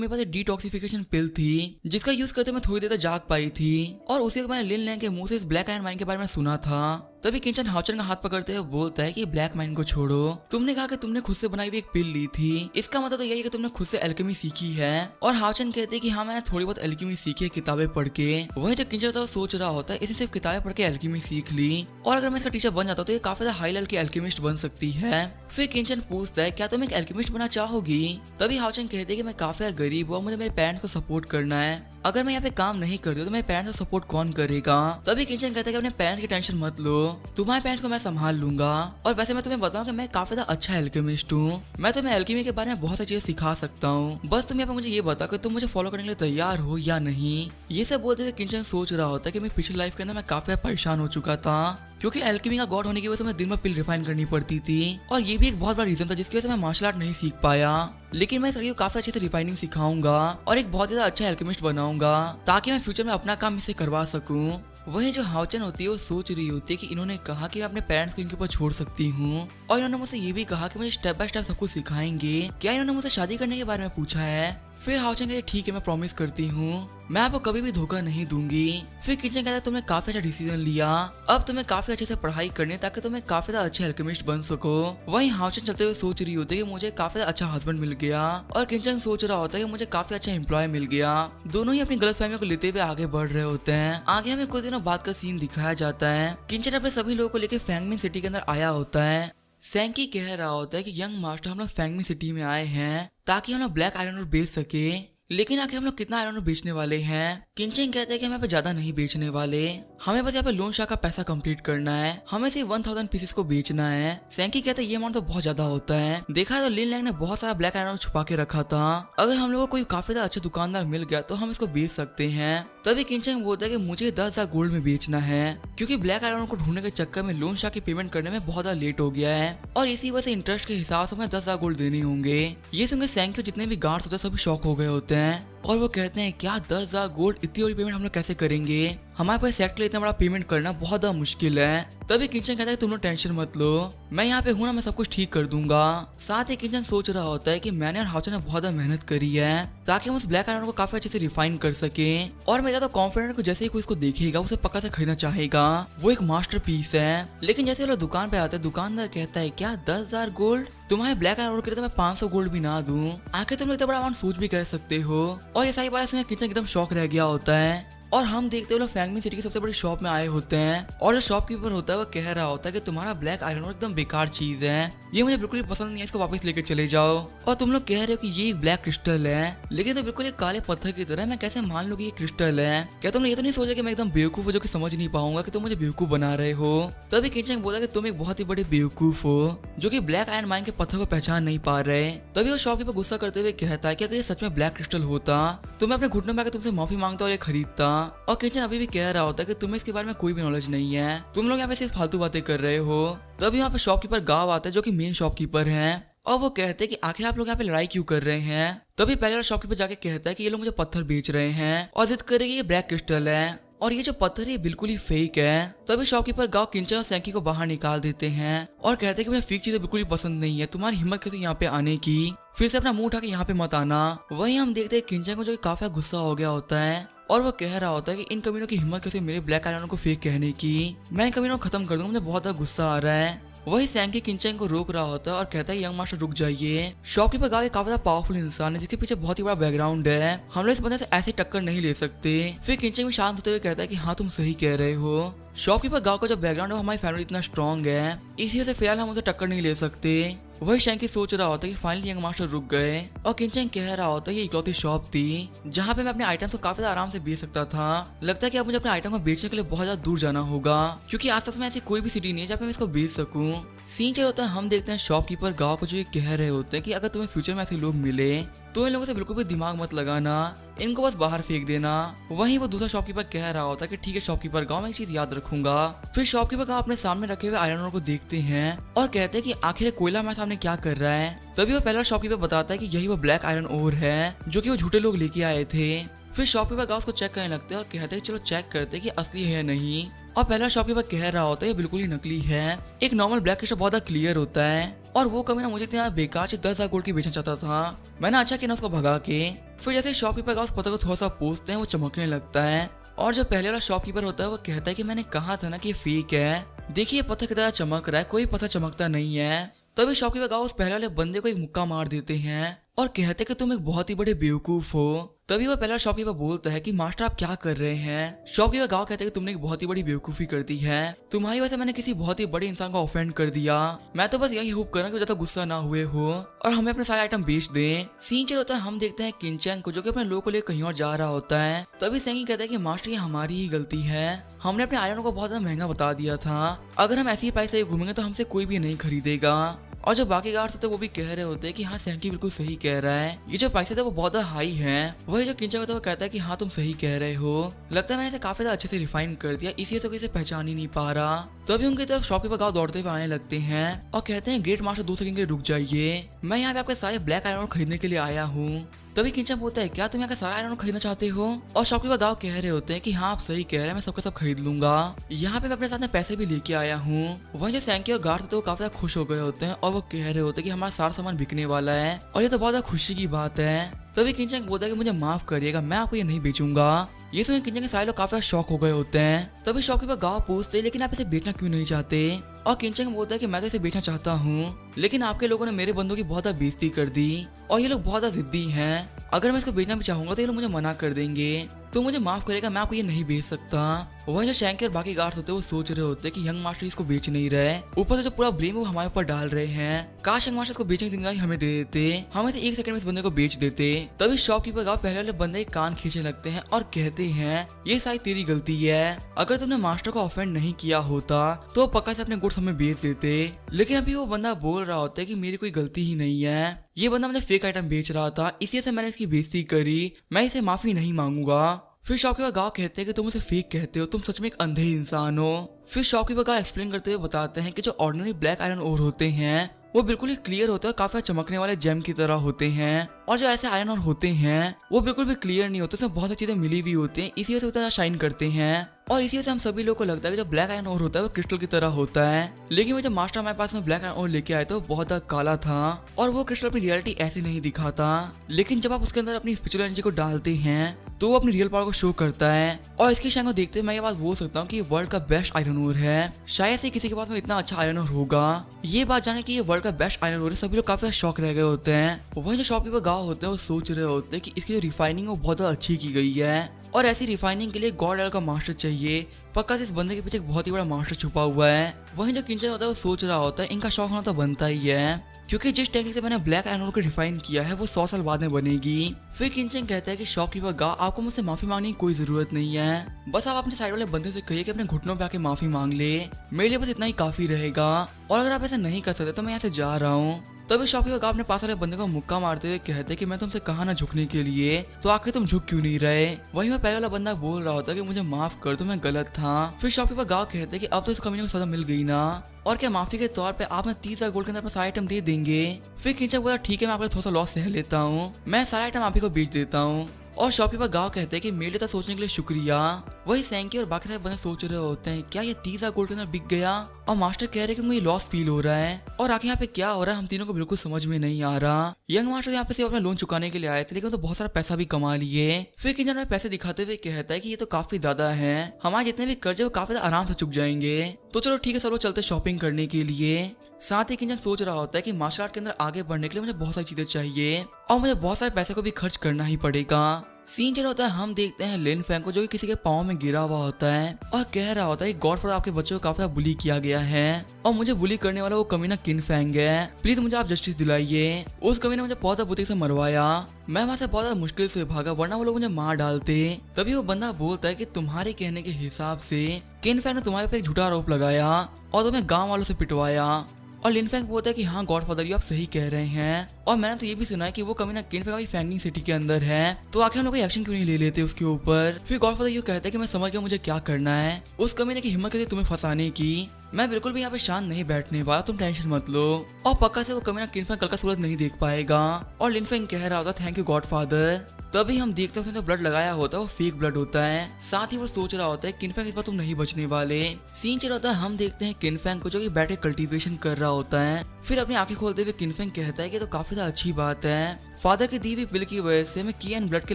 मेरे पास डिटॉक्सिफिकेशन पिल थी जिसका यूज करते मैं थोड़ी देर तक जाग पाई थी और उसी को मैंने लिन लैंग के मुंह से इस ब्लैक आयरन माइंड के बारे में सुना था। तभी किंचन हाउचन का हाथ पकड़ते हुए बोलता है कि ब्लैक माइंड को छोड़ो, तुमने कहा कि तुमने खुद से बनाई हुई एक पिल ली थी, इसका मतलब तो यही है कि तुमने खुद से एल्केमी सीखी है। और हाउचन कहते हैं कि हाँ मैंने थोड़ी बहुत एल्केमी सीखी है किताबें पढ़ के। वही जो किंचन होता है वो सोच रहा होता है इसने सिर्फ किताबें पढ़ के एल्केमी सीख ली और अगर मैं इसका टीचर बन जाता तो ये काफी ज्यादा हाई लेवल की एल्केमिस्ट बन सकती है। फिर किंचन पूछता है क्या तुम एक एल्केमिस्ट बनना चाहोगी। तभी हाउचन कहते हैं कि मैं काफी गरीब हूँ, मुझे मेरे पेरेंट्स को सपोर्ट करना है, अगर मैं यहाँ पे काम नहीं करती हूँ तो मेरे पेरेंट्स को सपोर्ट कौन करेगा। तभी किंचन कहता है कि अपने पेरेंट्स की टेंशन मत लो, तुम्हारे पेरेंट्स को मैं संभाल लूंगा। और वैसे मैं तुम्हें बताऊं कि मैं काफी ज्यादा अच्छा एल्केमिस्ट हूँ, मैं तुम्हें एल्केमी के बारे में बहुत सारी चीजें सिखा सकता हूँ, बस तुम यहाँ पे मुझे ये बताओ कि तुम मुझे फॉलो करने के लिए तैयार हो या नहीं। ये सब बोलते हुए किंचन सोच रहा होता है कि मेरी पिछली लाइफ के अंदर मैं काफी परेशान हो चुका था क्योंकि एल्केमी का गॉड होने की वजह से मैं दिन में पिल रिफाइन करनी पड़ती थी और ये भी एक बहुत बड़ा रीजन था जिसकी वजह से मैं मार्शल आर्ट नहीं सीख पाया। लेकिन मैं इस लड़की को काफी अच्छे से रिफाइनिंग सिखाऊंगा और एक बहुत ज्यादा अच्छा एल्केमिस्ट बनाऊंगा ताकि मैं फ्यूचर में अपना काम इससे करवा सकूं। वहीं जो हाउचन होती है वो सोच रही होती है कि इन्होंने कहा कि मैं अपने पेरेंट्स को इनके ऊपर छोड़ सकती हूँ और इन्होंने मुझसे ये भी कहा कि मुझे स्टेप बाय स्टेप सब कुछ सिखाएंगे, क्या इन्होंने मुझसे शादी करने के बारे में पूछा है। फिर हाउचन कहते ठीक है मैं प्रॉमिस करती हूँ मैं आपको कभी भी धोखा नहीं दूंगी। फिर किंचन कहता है तुमने काफी अच्छा डिसीजन लिया, अब तुम्हें काफी अच्छे से पढ़ाई करनी है ताकि तुम्हें काफी ज्यादा अच्छे एल्केमिस्ट बन सको। वहीं हाउचन चलते हुए सोच रही होती है कि मुझे काफी अच्छा हस्बैंड मिल गया और किंचन सोच रहा होता है कि मुझे काफी अच्छा एम्प्लॉय मिल गया। दोनों ही अपनी गलतफहमियों को लेते हुए आगे बढ़ रहे होते हैं। आगे हमें कुछ दिनों बाद का सीन दिखाया जाता है। किंचन अपने सभी लोगों को लेकर फैंगमिन सिटी के अंदर आया होता है। सैंकी कह रहा होता है कि यंग मास्टर हम लोग फैंगमिन सिटी में आए हैं ताकि हम लोग ब्लैक आयरन ओर बेच सके, लेकिन आखिर हम लोग कितना आयरन ओर बेचने वाले हैं। किंचन कहते हैं कि हम यहाँ पे ज्यादा नहीं बेचने वाले, हमें बस यहाँ पे लोन शाह का पैसा कंप्लीट करना है, हमें सिर्फ 1000 पीसेस को बेचना है। सैंकी कहते हैं ये अमाउंट तो बहुत ज्यादा होता है, देखा तो लिन लैंग ने बहुत सारा ब्लैक आयरन छुपा के रखा था, अगर हम लोग को कोई काफी अच्छा दुकानदार मिल गया तो हम इसको बेच सकते हैं। तभी किंचन बोलता है कि मुझे 10,000 गोल्ड में बेचना है क्योंकि ब्लैक आयरन को ढूंढने के चक्कर में लोन शाह की पेमेंट करने में बहुत ज्यादा लेट हो गया है और इसी वजह से इंटरेस्ट के हिसाब से हमें 10,000 गोल्ड देने होंगे। ये सुनकर सैंकी के जितने भी गार्ड्स होते हैं सभी शॉक हो गए होते हैं और वो कहते हैं क्या 10,000 गोल्ड, इतनी बड़ी पेमेंट हम लोग कैसे करेंगे, हमारे पास सेट के लिए इतना बड़ा पेमेंट करना बहुत ज्यादा मुश्किल है। तभी किंचन कहता है तुम लोग टेंशन मत लो, मैं यहाँ पे हूँ ना, मैं सब कुछ ठीक कर दूंगा। साथ ही किंचन सोच रहा होता है कि मैंने और हाउचन ने बहुत ज्यादा मेहनत करी है ताकि हम उस ब्लैक आयरन को काफी अच्छे से रिफाइन कर सके और मैं ज्यादा कॉन्फिडेंट को जैसे ही कोई इसको देखेगा उसे पक्का से खरीदना चाहेगा, वो एक मास्टरपीस है। लेकिन जैसे लोग दुकान पे आते हैं दुकानदार कहता है क्या 10,000 गोल्ड, तुम्हारे ब्लैक आयरन के लिए तो मैं 500 गोल्ड भी ना दूं, आखिर तुम लोग इतना बड़ा अमाउंट सोच भी कर सकते हो। और ये सारी बात सुनकर किंचन एकदम शॉक रह गया होता है और हम देखते हैं लोग फैंगमिन सिटी की सबसे बड़ी शॉप में आए होते हैं और जो शॉपकीपर होता है वो कह रहा होता है कि तुम्हारा ब्लैक आयरन एकदम बेकार चीज है, ये मुझे बिल्कुल भी पसंद नहीं है, इसको वापस लेके चले जाओ। और तुम लोग कह रहे हो कि ये एक ब्लैक क्रिस्टल है, लेकिन तो बिल्कुल एक काले पत्थर की तरह, मैं कैसे मान लूं कि ये क्रिस्टल है, क्या तुम ये तो नहीं सोचा कि मैं एकदम बेवकूफ हो जो कि समझ नहीं पाऊंगा कि तुम मुझे बेवकूफ बना रहे हो। तभी किंचन बोला कि तुम एक बहुत ही बड़े बेवकूफ हो जो कि ब्लैक आयरन माइन के पत्थर को पहचान नहीं पा रहे। तभी वो शॉपकीपर गुस्सा करते हुए कहता है कि अगर ये सच में ब्लैक क्रिस्टल होता तो मैं अपने घुटनों में आकर तुमसे माफी मांगता और ये खरीदता। और किंचन अभी भी कह रहा होता है कि तुम्हें इसके बारे में कोई भी नॉलेज नहीं है, तुम लोग यहाँ पे सिर्फ फालतू बातें कर रहे हो। तभी यहाँ पे शॉपकीपर गाँव आता है जो कि मेन शॉपकीपर हैं और वो कहते हैं कि आखिर आप लोग यहाँ पे लड़ाई क्यों कर रहे हैं। तभी पहले वाला शॉपकीपर जाके कहता है कि ये लोग मुझे पत्थर बेच रहे हैं और जिद करे कि ये ब्लैक क्रिस्टल है और ये जो पत्थर है बिल्कुल ही फेक है। तभी शॉपकीपर गाँव किंचन और सैंकी को बाहर निकाल देते हैं और कहते हैं कि मुझे फेक चीजें बिल्कुल ही पसंद नहीं है, तुम्हारी हिम्मत कैसे यहाँ पे आने की, फिर से अपना मुंह उठा के यहाँ पे मत आना। वहीं हम देखते हैं किंचन को जो काफी गुस्सा हो गया होता है और वो कह रहा होता है कि इन कमीनों की हिम्मत कैसे मेरे ब्लैक आयरन को फेक कहने की, मैं इन कमीनों को खत्म कर दूंगा, मुझे बहुत ज्यादा गुस्सा आ रहा है। वही सैंकी किंचन को रोक रहा होता है और कहता है यंग मास्टर रुक जाइए, शॉपकीपर गाँव काफी ज्यादा पावरफुल इंसान है जिसके पीछे बहुत ही बड़ा बैकग्राउंड है, हम लोग इस बंदे से ऐसे टक्कर नहीं ले सकते। फिर किंचन भी शांत होते हुए कहता है कि हाँ तुम सही कह रहे हो, शॉपकीपर गाँव का जो बैकग्राउंड है हमारी फैमिली इतना स्ट्रॉन्ग है, इसी वजह से फिलहाल हम उसे टक्कर नहीं ले सकते। वही शैंकी सोच रहा होता है कि फाइनली यंग मास्टर रुक गए और किंचन कह रहा होता है ये इकलौती शॉप थी जहाँ पे मैं अपने आइटम्स को काफी आराम से बेच सकता था। लगता है कि अब मुझे अपने आइटम को बेचने के लिए बहुत ज्यादा दूर जाना होगा क्योंकि आसपास में ऐसी कोई भी सिटी नहीं है जहाँ पे मैं इसको बेच सकूं। सीन चल होता है, हम देखते हैं शॉपकीपर गाँव को जो ये कह रहे होते हैं कि अगर तुम्हें फ्यूचर में ऐसे लोग मिले तो इन लोगों से बिल्कुल भी दिमाग मत लगाना, इनको बस बाहर फेंक देना। वहीं वो दूसरा शॉपकीपर कह रहा होता है कि ठीक है शॉपकीपर गाँव, मैं एक चीज याद रखूंगा। फिर शॉपकीपर गाँव अपने सामने रखे हुए आयरन ओर को देखते हैं और कहते हैं कि आखिर कोयला हमारे सामने क्या कर रहा है। तभी वो पहला शॉपकीपर बताता है कि यही वो ब्लैक आयरन ओर है जो कि वो झूठे लोग लेके आए थे। फिर शॉपकीपर गाँव उसको चेक करने लगते हैं और कहते हैं चलो चेक करते हैं कि असली है नहीं। और पहला शॉपकीपर कह रहा होता है ये बिल्कुल ही नकली है, एक नॉर्मल ब्लैक क्रिस्टल बहुत क्लियर होता है और वो कमीना मुझे इतना बेकार से 10,000 गोल्ड की बेचना चाहता था। मैंने अच्छा किया ना उसको भगा के। फिर जैसे शॉपकीपर गाँव उस पता को थोड़ा सा पूछते हैं वो चमकने लगता है और जो पहले वाला शॉपकीपर होता है वो कहता है कि मैंने कहा था ना कि ये फेक है, देखिए पत्थर की तरह चमक रहा है, कोई पत्थर चमकता नहीं है। तभी शॉपकीपर गाँव उस पहले वाले बंदे को एक मुक्का मार देते हैं और कहते कि तुम एक बहुत ही बड़े बेवकूफ हो। तभी वो पहला शॉपकीपर बोलता है कि मास्टर आप क्या कर रहे हैं। शॉपकीपर गाँव कहते हैं कि तुमने एक बहुत ही बड़ी बेवकूफी कर दी है, तुम्हारी वजह से मैंने किसी बहुत ही बड़े इंसान को ऑफेंड कर दिया। मैं तो बस यही होप कर रहा हूं कि ज्यादा गुस्सा ना हुए हो और हमें अपने सारे आइटम बेच दें। सीन चल होता है, हम देखते हैं किंचन को जो कि अपने लोग को लेकर कहीं और जा रहा होता है। तभी सेंगी कहता है कि मास्टर ये हमारी ही गलती है, हमने अपने आयरन को बहुत ज्यादा महंगा बता दिया था, अगर हम ऐसे ही पैसे घूमेंगे तो हमसे कोई भी नहीं खरीदेगा। और जो बाकी गार्ड्स होते हैं वो भी कह रहे होते हैं कि हाँ सैंकी बिल्कुल सही कह रहा है, ये जो पैसे थे वो बहुत हाई हैं। वही जो किंचन होता है वो कहता है कि हाँ तुम सही कह रहे हो, लगता है मैंने इसे काफी ज्यादा अच्छे से रिफाइन कर दिया, इसी तो किसी पहचान ही नहीं पा रहा। तो अभी उनकी तरफ शॉपकीपर गाँव दौड़ते हुए आने लगते हैं और कहते हैं ग्रेट मास्टर 2 सेकंड के लिए रुक जाइए, मैं यहाँ पे आपके सारे ब्लैक आयरन खरीदने के लिए आया हूँ। तभी किंचन बोलता है क्या तुम यहाँ का सारा आयरन खरीदना चाहते हो। और शॉपकीपर गाँव कह रहे होते हैं कि हाँ आप सही कह रहे हैं, मैं सबका सब खरीद लूंगा, यहाँ पे मैं अपने साथ में पैसे भी लेके आया हूँ। वहीं जो सैंकी और गार्ड थे वो काफी ज्यादा खुश हो गए होते हैं और वो कह रहे होते हैं कि हमारा सारा सामान बिकने वाला है और ये तो बहुत ज्यादा खुशी की बात है। तभी किंचन बोलता है कि मुझे माफ करिएगा, मैं आपको ये नहीं बेचूंगा। ये सुन किंचन के सारे लोग काफी शॉक हो गए होते हैं। तभी शॉपकीपर गाँव पूछते हैं लेकिन आप इसे बेचना क्यों नहीं चाहते। और किंचन बोलता है कि मैं तो इसे बेचना चाहता हूँ लेकिन आपके लोगों ने मेरे बंदों की बहुत ज्यादा बेइज्जती कर दी और ये लोग बहुत ज्यादा जिद्दी हैं, अगर मैं इसको बेचना भी चाहूंगा तो ये लोग मुझे मना कर देंगे, तो मुझे माफ करेगा, मैं आपको ये नहीं बेच सकता। वहीं जो शैंकी और बाकी गार्ड्स होते हैं वो सोच रहे होते हैं कि यंग मास्टर इसको बेच नहीं रहे, ऊपर से जो पूरा ब्लेम वो हमारे ऊपर डाल रहे हैं, काश यंग मास्टर इसको बेचने की जिम्मेदारी हमें दे देते, हमें तो 1 सेकंड में इस बंदे को बेच देते। तभी शॉपकीपर गाँव पहले वाले बंदे के कान खींचने लगते हैं और कहते हैं ये शायद तेरी गलती है, अगर तुमने मास्टर को ऑफेंड नहीं किया होता तो पक्का से अपने गुड्स हमें बेच देते। लेकिन अभी वो बंदा बोल रहा होता है कि मेरी कोई गलती ही नहीं है, ये बंदा मुझे फेक आइटम बेच रहा था, इसी से मैंने इसकी बेइज्जती करी, मैं इसे माफी नहीं मांगूंगा। फिर शॉपकीपर गाँव कहते हैं कि तुम उसे फेक कहते हो, तुम सच में एक अंधे इंसान हो। फिर शॉपकीपर गाँव एक्सप्लेन करते हुए बताते हैं कि जो ऑर्डिनरी ब्लैक आयरन ओर होते हैं वो बिल्कुल ही क्लियर होते हैं, काफी चमकने वाले जेम की तरह होते हैं, और जो ऐसे आयरन ओर होते हैं वो बिल्कुल भी क्लियर नहीं होते, उसमें बहुत सारी चीजें मिली हुई होती हैं, इसी वजह से वो शाइन करते हैं। और इसी वजह से हम सभी लोगों को लगता है कि जो ब्लैक आयरन ओर होता है वो क्रिस्टल की तरह होता है। लेकिन वो जब मास्टर हमारे पास में ब्लैक आयरन ओर लेके आए तो बहुत ज्यादा काला था और वो क्रिस्टल अपनी रियलिटी ऐसे नहीं दिखाता, लेकिन जब आप उसके अंदर अपनी स्पिरिचुअल एनर्जी को डालते हैं तो वो अपनी रियल पावर को शो करता है। और इसकी शाइन को देखते हुए मैं ये बात बोल सकता हूँ कि ये वर्ल्ड का बेस्ट आयरन ओर है, शायद से किसी के पास में इतना अच्छा आयरन ओर होगा। ये बात जाने कि ये वर्ल्ड का बेस्ट आयरन ओर है, सभी लोग काफी शौक रह गए होते हैं। वही जो शॉपकीपर गाँव होते हैं वो सोच रहे होते हैं कि इसकी जो रिफाइनिंग वो बहुत अच्छी की गई है और ऐसी रिफाइनिंग के लिए गॉड लेवल का मास्टर चाहिए, पक्का से इस बंदे के पीछे एक बहुत ही बड़ा मास्टर छुपा हुआ है। वहीं जो किंचन होता है वो सोच रहा होता है इनका शौक होना तो बनता ही है, क्योंकि जिस टेक्निक से मैंने ब्लैक आयरन ओर को रिफाइन किया है वो 100 साल बाद में बनेगी। फिर किंचन कहता है कि शॉपकीपर गाँव आपको मुझसे माफी मांगने की कोई जरूरत नहीं है, बस आप अपने साइड वाले बंदे से कहिए कि अपने घुटनों पे आके माफी मांग ले, मेरे लिए बस इतना ही काफी रहेगा, और अगर आप ऐसा नहीं कर सकते तो मैं यहाँ से जा रहा हूँ। तभी शॉपकीपर गाँव अपने पास वाले बंदे को मुक्का मारते हुए कहते कि मैं तुमसे कहा ना झुकने के लिए, तो आखिर तुम झुक क्यों नहीं रहे। वहीं वो पहले वाला बंदा बोल रहा होता कि मुझे माफ कर दो, मैं गलत था। फिर शॉपकीपर गाँव कहते कि अब तो इस कमीने को सजा मिल गई ना, और क्या माफी के तौर पे आप 30,000 गोल्ड के अंदर अपना सारा आइटम दे देंगे। फिर किंचन बोला ठीक है मैं आपको थोड़ा सा लॉस सह लेता हूँ, मैं सारा आइटम आप ही को बेच देता हूँ। और शॉपकीपर गाँव कहते हैं कि मेरे लिए सोचने के लिए शुक्रिया। वही सैंकी और बाकी सारे बंदे सोच रहे होते हैं क्या ये 30,000 गोल्ड के अंदर बिक गया, और मास्टर कह रहे हैं कि मुझे लॉस फील हो रहा है, और आखिर यहाँ पे क्या हो रहा है हम तीनों को बिल्कुल समझ में नहीं आ रहा। यंग मास्टर यहाँ पे सिर्फ अपना लोन चुकाने के लिए आए थे, लेकिन तो बहुत सारा पैसा भी कमा लिए। फिर किंचन में पैसे दिखाते हुए कहता है कि ये तो काफी ज्यादा है, हमारे जितने भी कर्जे वो काफी आराम से चुक जाएंगे, तो चलो ठीक है सब लोग चलते शॉपिंग करने के लिए। साथ ही किंचन सोच रहा होता है कि मार्शल आर्ट के अंदर आगे बढ़ने के लिए मुझे बहुत सारी चीजें चाहिए और मुझे बहुत सारे पैसे को भी खर्च करना ही पड़ेगा। सीन चल होता है, हम देखते हैं लिन फैंग को जो कि किसी के पाँव में गिरा हुआ होता है और कह रहा होता है गॉडफादर आपके बच्चों को काफी बुली किया गया है और मुझे बुली करने वाला वो कमीना किन फैंग है, प्लीज मुझे आप जस्टिस दिलाइए। उस कमीने ने मुझे बहुत ज्यादा बुद्धि से मरवाया, मैं वहां से बहुत ज्यादा मुश्किल से भागा वरना वो लोग मुझे मार डालते। तभी वो बंदा बोलता है कि तुम्हारे कहने के हिसाब से किन फैंग ने तुम्हारे पे एक झूठा आरोप लगाया और तुम्हें गाँव वालों से पिटवाया। और लिन फैंग बोलता है कि हाँ गॉडफादर ये आप सही कह रहे हैं और मैंने तो ये भी सुना है कि वो कमीना किन फैंग अभी फैंगिंग सिटी के अंदर है, तो आखिर हम लोग कोई एक्शन क्यों नहीं ले लेते उसके ऊपर। फिर गॉडफादर ये कहता है कि मैं समझ गया मुझे क्या करना है, उस कमीने की हिम्मत कैसे तुम्हें फंसाने की, मैं बिल्कुल भी यहाँ पे शांत नहीं बैठने वाला, तुम टेंशन मत लो। और पक्का से वो कमीना किन फैंग कल का सूरज नहीं देख पाएगा। और लिन फैंग कह रहा होता थैंक यू गॉडफादर। तभी हम देखते हैं उसने जो ब्लड लगाया होता है वो फेक ब्लड होता है, साथ ही वो सोच रहा होता है किन फैंग इस बार तुम नहीं बचने वाले। सीन चल होता है, हम देखते हैं किन फैंग को जो कि बैठे कल्टीवेशन कर रहा होता है। फिर अपनी आंखें खोलते हुए किन फैंग कहता है कि तो काफी ज्यादा अच्छी बात है, फादर की दी हुई बिल की वजह से मैं की एंड ब्लड के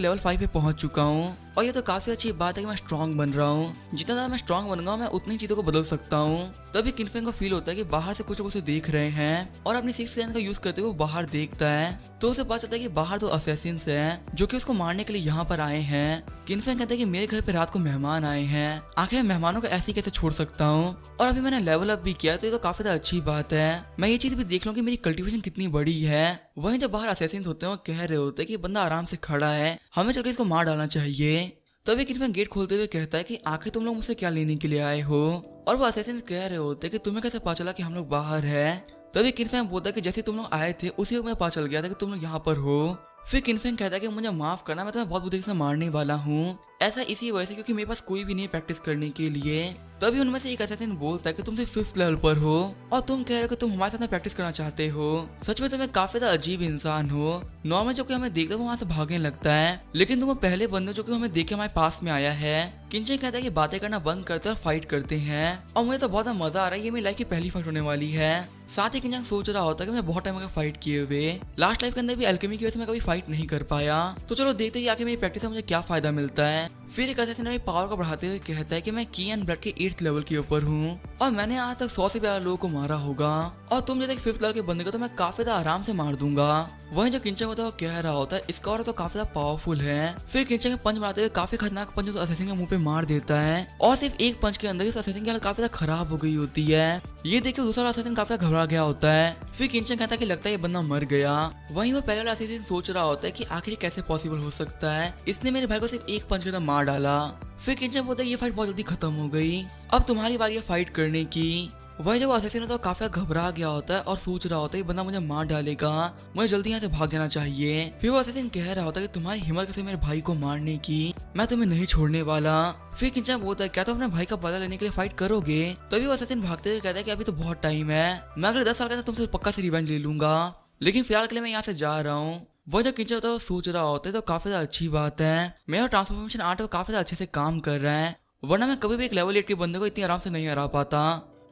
लेवल 5 पे पहुंच चुका हूँ और ये तो काफी अच्छी बात है कि मैं स्ट्रांग बन रहा हूँ, जितना ज्यादा मैं स्ट्रांग बनूंगा मैं उतनी चीजों को बदल सकता हूँ। तभी किन फैंग को फील होता है कि बाहर से कुछ लोग उसे देख रहे हैं और अपनी सिक्स सेंस का यूज करते हुए वो बाहर देखता है, तो उसे पता चलता है कि बाहर 2 असैसिन्स हैं जो कि उसको मारने के लिए यहाँ पर आए हैं। किन फैंग कहता है कि मेरे घर पे रात को मेहमान आए हैं, आखिर मैं मेहमानों को ऐसे ही कैसे छोड़ सकता हूँ, और अभी मैंने लेवल अप भी किया तो ये तो काफी ज्यादा अच्छी बात है, मैं ये चीज भी देख लूँ कि मेरी कल्टीवेशन कितनी बड़ी है। वहीं जब बाहर असैसिन्स होते हैं वो कह रहे होते हैं कि बंदा आराम से खड़ा है, हमें चलकर इसको मार डालना चाहिए। तभी किन फैंग गेट खोलते हुए कहता है कि आखिर तुम लोग मुझसे क्या लेने के लिए आए हो, और वो असैसिन्स कह रहे होते हैं कि तुम्हें कैसे पता चला कि हम लोग बाहर है। तभी किन फैंग बोलता है कि जैसे तुम लोग आए थे उसी वक्त मुझे पता चल गया था कि तुम लोग यहाँ पर हो। फिर किन फैंग कहता है कि मुझे माफ करना, मैं तुम्हें बहुत बुद्धि से मारने वाला हूँ, ऐसा इसी वजह से क्योंकि मेरे पास कोई भी नहीं प्रैक्टिस करने के लिए। तभी उनमें से एक असैसिन बोलता है कि तुम सिर्फ 5th लेवल पर हो और तुम कह रहे हो कि तुम हमारे साथ प्रैक्टिस करना चाहते हो, सच में तुम्हें काफी ज्यादा अजीब इंसान हो। नॉर्मल जब कोई हमें देखता है वो वहाँ से भागने लगता है, लेकिन तुम वो पहले बंदे जो कि हमें देख के हमारे पास में आया है। किंचन कहता है कि बातें करना बंद करते और फाइट करते हैं, और मुझे तो बहुत मजा आ रहा है, ये मेरी लाइफ की पहली फाइट होने वाली है। साथ ही किंचन सोच रहा होता है कि मैं बहुत टाइम हो गया फाइट किए हुए, लास्ट लाइफ के अंदर भी अल्केमी की वजह से मैं कभी फाइट नहीं कर पाया, तो चलो देखते हैं आखिर मेरी प्रैक्टिस से मुझे क्या फायदा मिलता है। फिर एक असैसिन अपनी पावर को बढ़ाते हुए कहता है कि मैं की एंड ब्लड के 8th लेवल के ऊपर हूँ और मैंने आज तक 100 से ज्यादा लोगों को मारा होगा, और तुम जैसे 5th लेवल के बंदे को तो मैं काफी ज्यादा आराम से मार दूंगा। वहीं जो किंचन होता है वो कह रहा होता है इसका और तो काफी ज्यादा पावरफुल है। फिर किंचन के पंच बनाते हुए काफी खतरनाक पंच उस असैसिन के मुंह पे मार देता है, और सिर्फ एक पंच के अंदर उस असैसिन की हालत काफी ज्यादा खराब हो गई होती है। ये देख के दूसरा असैसिन काफी घबरा गया होता है। फिर किंचन कहता है कि लगता है ये बंदा मर गया। वहीं वो पहले वाला असैसिन सोच रहा होता है कि आखिर कैसे पॉसिबल हो सकता है, इसने मेरे भाई को सिर्फ एक पंच के अंदर मार डाला। फिर किंचन बोलता है ये फाइट बहुत जल्दी खत्म हो गई, अब तुम्हारी बारी है फाइट करने की। वही जब असैसिन होता है काफी घबरा गया होता है और सोच रहा होता है ये बंदा मुझे मार डालेगा, मुझे जल्दी यहाँ से भाग जाना चाहिए। फिर वो असैसिन कह रहा होता है कि तुम्हारी हिम्मत कैसे मेरे भाई को मारने की, मैं तुम्हें नहीं छोड़ने वाला। फिर किंचन बोलता है क्या तुम अपने भाई का बदला लेने के लिए फाइट करोगे। तभी वो असैसिन भागते हुए कहता है कि अभी तो बहुत टाइम है, मैं अगले 10 साल के अंदर तुमसे पक्का से रिवेंज ले लूंगा, लेकिन फिलहाल के लिए मैं यहाँ से जा रहा हूँ। वो जब किंचन होता है वो सोच रहा होता है तो काफी ज्यादा अच्छी बात है, मेरा ट्रांसफॉर्मेशन आर्ट काफी ज्यादा अच्छे से काम कर रहा है, वरना मैं कभी भी एक लेवल 8 के बंदे को इतनी आराम से नहीं हरा पाता।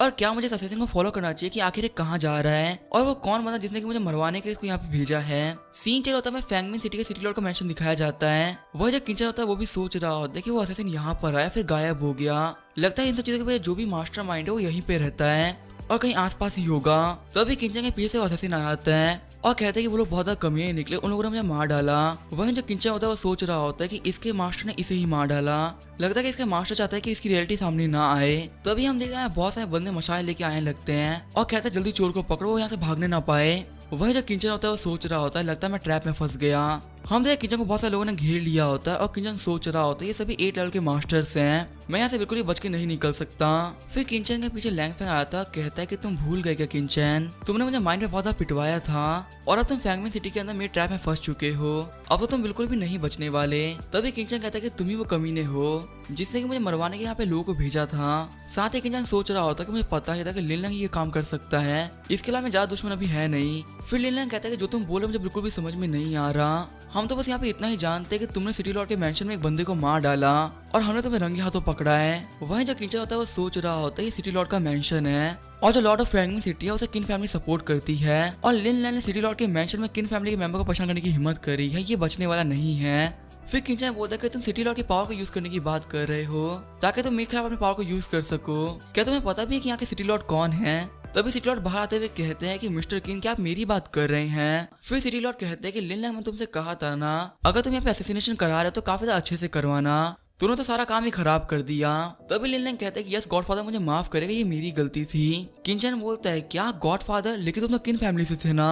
और क्या मुझे असैसिन को फॉलो करना चाहिए कि आखिर ये कहाँ जा रहा है, और वो कौन बंदा जिसने कि मुझे मरवाने के लिए इसको यहाँ पे भेजा है। सीन चल होता है फैंगमिन सिटी के सिटी लॉर्ड का मेंशन दिखाया जाता है। वह जब किंचन होता है वो भी सोच रहा होता है कि वो असैसिन यहाँ पर आया फिर गायब हो गया, लगता है इन सब चीजों के वजह जो भी मास्टरमाइंड है वो यहीं पे रहता है और कहीं आसपास ही होगा। तभी किंचन के पीछे से असैसिन आ जाता है और कहते हैं कि वो लोग बहुत ज्यादा कमियां निकले, उन लोगों ने मुझे मार डाला। वहीं जो किंचन होता है वो सोच रहा होता है कि इसके मास्टर ने इसे ही मार डाला, लगता है कि इसके मास्टर चाहता है कि इसकी रियलिटी सामने ना आए। तभी हम देखते हैं बहुत सारे बंदे मशाल लेके आने लगते हैं और कहते हैं जल्दी चोर को पकड़ो, वो यहाँ से भागने ना पाए। वहीं जो किंचन होता है वो सोच रहा होता है लगता है मैं ट्रैप में फंस गया। हम देखते किंचन को बहुत सारे लोगों ने घेर लिया होता है और किंचन सोच रहा होता है ये सभी 8 लेवल के मास्टर्स हैं, मैं यहाँ से बिल्कुल ही बच के नहीं निकल सकता। फिर किंचन के पीछे लैंग फैंग आता है, कहता है कि तुम भूल गए क्या किंचन, तुमने मुझे माइंड में बहुत ज्यादा पिटवाया था और अब तुम फैंगमिन सिटी के अंदर मेरे ट्रैप में फंस चुके हो, अब तो तुम बिल्कुल भी नहीं बचने वाले। तभी किंचन कहता है कि तुम ही वो कमीने हो जिसने कि मुझे मरवाने के यहाँ पे लोगों को भेजा था। साथ ही किंचन सोच रहा होता है कि मुझे पता ही था कि लिन लैंग ये काम कर सकता है, इसके अलावा ज्यादा दुश्मन अभी है नहीं। फिर लिन लैंग कहता है कि जो तुम बोले मुझे बिल्कुल भी समझ में नहीं आ रहा, हम तो बस यहाँ पे इतना ही जानते हैं कि तुमने सिटी लॉर्ड के मेंशन में एक बंदे को मार डाला और हमने तुम्हें रंगे हाथों पकड़ा है। वहीं जो किंचन होता है वो सोच रहा होता है ये सिटी लॉर्ड का मेंशन है और जो लॉर्ड ऑफ फैंगमिन सिटी है उसे किन फैमिली सपोर्ट करती है, और लिन लैंग ने सिटी लॉर्ड के मेंशन में किन फैमिली के मेंबर को परेशान करने की हिम्मत करी है, ये बचने वाला नहीं है। फिर किंचन बोलता है कि तुम सिटी लॉर्ड की पावर को यूज करने की बात कर रहे हो ताकि तुम मेरे खिलाफ अपने पावर को यूज कर सको, क्या तुम्हें पता भी है कि यहाँ के सिटी लॉर्ड कौन है। तभी सिटी लॉर्ड बाहर आते हुए कहते हैं कि मिस्टर किन, क्या आप मेरी बात कर रहे हैं? फिर सिटी लॉर्ड कहते हैं कि लिन लैंग, मैं तुमसे कहा था ना, अगर तुम यहाँ पे असैसिनेशन करा रहे हो तो काफी अच्छे से करवाना, तूने तो सारा काम ही खराब कर दिया। तभी लिन लैंग कहते हैं कि यस गॉडफादर, मुझे माफ करेगा, ये मेरी गलती थी। किंचन बोलता है क्या गॉडफादर, लेकिन तुम तो किन फैमिली से थे ना?